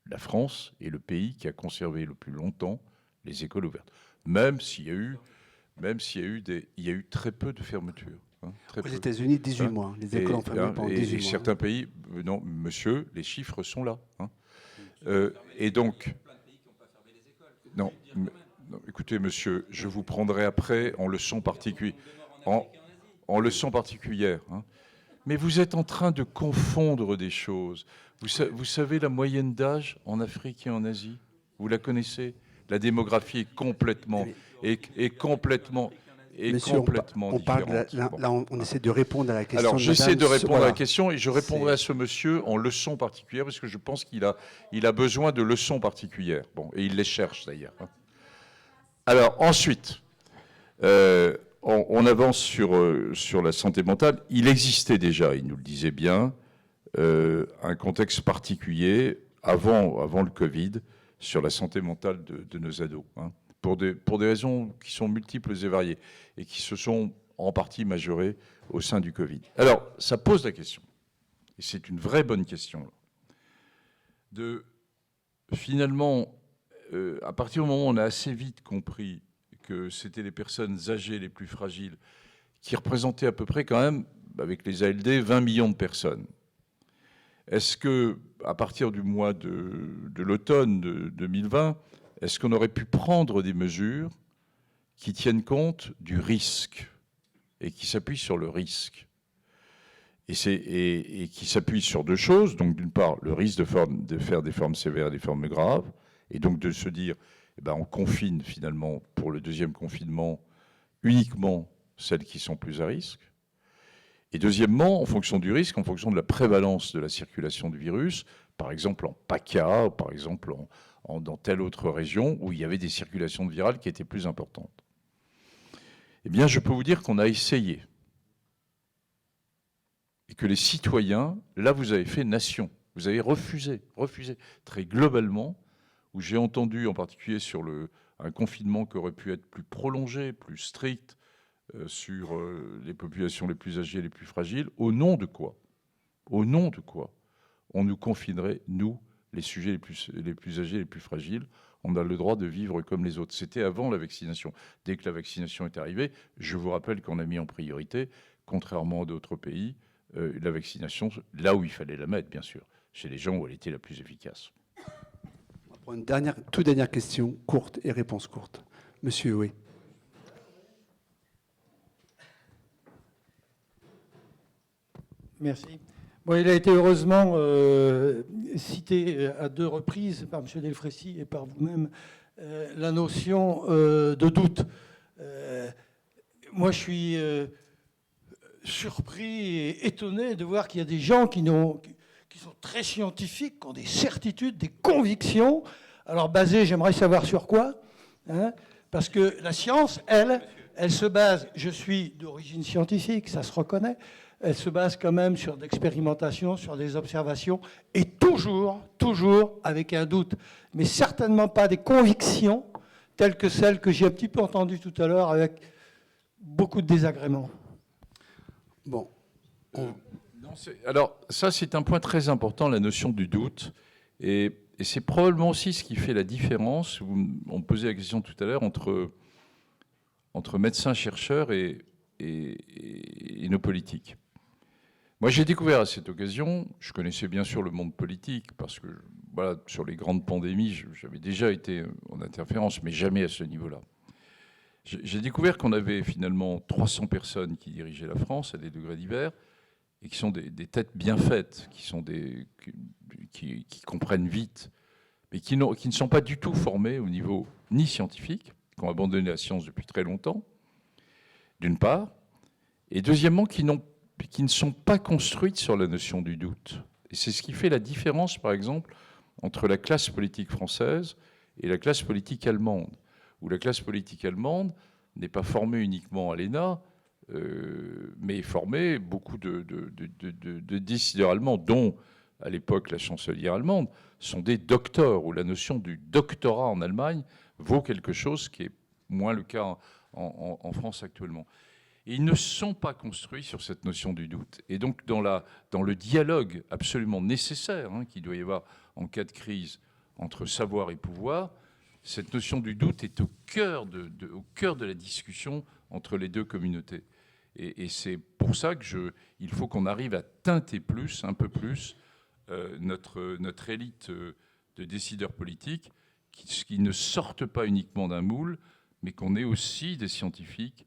La France est le pays qui a conservé le plus longtemps les écoles ouvertes, même s'il y a eu très peu de fermetures. Aux États-Unis, 18 mois. Les écoles ont fermé pendant 18 mois. Certains pays, non, monsieur, les chiffres sont là. Et donc, non, écoutez, monsieur, je vous prendrai après en leçon particulière. En leçon particulière. Mais vous êtes en train de confondre des choses. Vous savez la moyenne d'âge en Afrique et en Asie? Vous la connaissez? La démographie est complètement Monsieur, on parle différente. là, on essaie de répondre à la question. Alors, j'essaie de répondre à voilà. la question, et je répondrai à ce monsieur en leçon particulière, parce que je pense qu'il a besoin de leçons particulières. Bon, et il les cherche d'ailleurs. Alors, ensuite, on avance sur la santé mentale. Il existait déjà, il nous le disait bien, un contexte particulier avant le Covid sur la santé mentale de nos ados, pour des raisons qui sont multiples et variées, et qui se sont en partie majorées au sein du Covid. Alors, ça pose la question, et c'est une vraie bonne question, finalement, à partir du moment où on a assez vite compris que c'était les personnes âgées les plus fragiles, qui représentaient à peu près quand même, avec les ALD, 20 millions de personnes. Est-ce que, à partir du mois de l'automne de 2020, est-ce qu'on aurait pu prendre des mesures qui tiennent compte du risque et qui s'appuient sur le risque et qui s'appuient sur 2 choses. Donc, d'une part, le risque de faire des formes sévères et des formes graves, et donc de se dire, on confine finalement pour le deuxième confinement uniquement celles qui sont plus à risque. Et deuxièmement, en fonction du risque, en fonction de la prévalence de la circulation du virus, par exemple en PACA, par exemple dans telle autre région où il y avait des circulations virales qui étaient plus importantes. Eh bien, je peux vous dire qu'on a essayé. Et que les citoyens, là, vous avez fait nation. Vous avez refusé très globalement, où j'ai entendu en particulier sur un confinement qui aurait pu être plus prolongé, plus strict, sur les populations les plus âgées et les plus fragiles. Au nom de quoi? Au nom de quoi on nous confinerait, nous, les sujets les plus âgés, les plus fragiles? On a le droit de vivre comme les autres. C'était avant la vaccination. Dès que la vaccination est arrivée, je vous rappelle qu'on a mis en priorité, contrairement à d'autres pays, la vaccination là où il fallait la mettre, bien sûr, chez les gens où elle était la plus efficace. On va prendre une toute dernière question, courte et réponse courte. Monsieur Hué. Merci. Bon, il a été heureusement cité à 2 reprises par M. Delfraissy et par vous-même la notion de doute. Moi, je suis surpris et étonné de voir qu'il y a des gens qui sont très scientifiques, qui ont des certitudes, des convictions. Alors, basées, j'aimerais savoir sur quoi, hein, parce que la science, elle se base, je suis d'origine scientifique, ça se reconnaît, elle se base quand même sur l'expérimentation, sur des observations, et toujours avec un doute, mais certainement pas des convictions telles que celles que j'ai un petit peu entendues tout à l'heure avec beaucoup de désagréments. Bon. Alors, ça, c'est un point très important, la notion du doute. Et c'est probablement aussi ce qui fait la différence, on me posait la question tout à l'heure, entre médecins-chercheurs et nos politiques. Moi, j'ai découvert à cette occasion, je connaissais bien sûr le monde politique, parce que voilà, sur les grandes pandémies, j'avais déjà été en interférence, mais jamais à ce niveau-là. J'ai découvert qu'on avait finalement 300 personnes qui dirigeaient la France à des degrés divers, et qui sont des têtes bien faites, qui comprennent vite, mais qui ne sont pas du tout formés au niveau ni scientifique, qui ont abandonné la science depuis très longtemps, d'une part, et deuxièmement, qui ne sont pas construites sur la notion du doute. Et c'est ce qui fait la différence, par exemple, entre la classe politique française et la classe politique allemande, où la classe politique allemande n'est pas formée uniquement à l'ENA, mais est formée beaucoup de décideurs allemands, dont, à l'époque, la chancelière allemande, sont des docteurs, où la notion du doctorat en Allemagne vaut quelque chose qui est moins le cas en France actuellement. Et ils ne sont pas construits sur cette notion du doute. Et donc, dans le dialogue absolument nécessaire qu'il doit y avoir en cas de crise entre savoir et pouvoir, cette notion du doute est au cœur de la discussion entre les deux communautés. Et c'est pour ça qu'il faut qu'on arrive à teinter un peu plus, notre élite de décideurs politiques, qui ne sortent pas uniquement d'un moule, mais qu'on ait aussi des scientifiques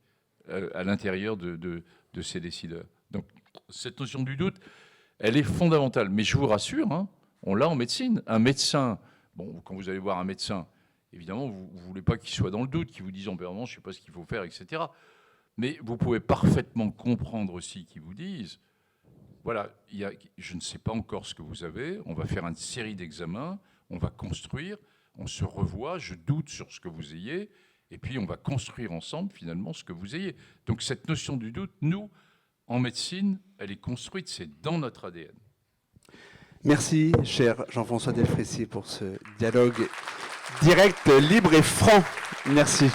à l'intérieur de ces décideurs. Donc, cette notion du doute, elle est fondamentale. Mais je vous rassure, on l'a en médecine. Un médecin, bon, quand vous allez voir un médecin, évidemment, vous ne voulez pas qu'il soit dans le doute, qu'il vous dise en permanence, je ne sais pas ce qu'il faut faire, etc. Mais vous pouvez parfaitement comprendre aussi qu'ils vous disent, voilà, je ne sais pas encore ce que vous avez, on va faire une série d'examens, on va construire, on se revoit, je doute sur ce que vous ayez, et puis on va construire ensemble, finalement, ce que vous ayez. Donc cette notion du doute, nous, en médecine, elle est construite, c'est dans notre ADN. Merci, cher Jean-François Delfraissy, pour ce dialogue direct, libre et franc. Merci.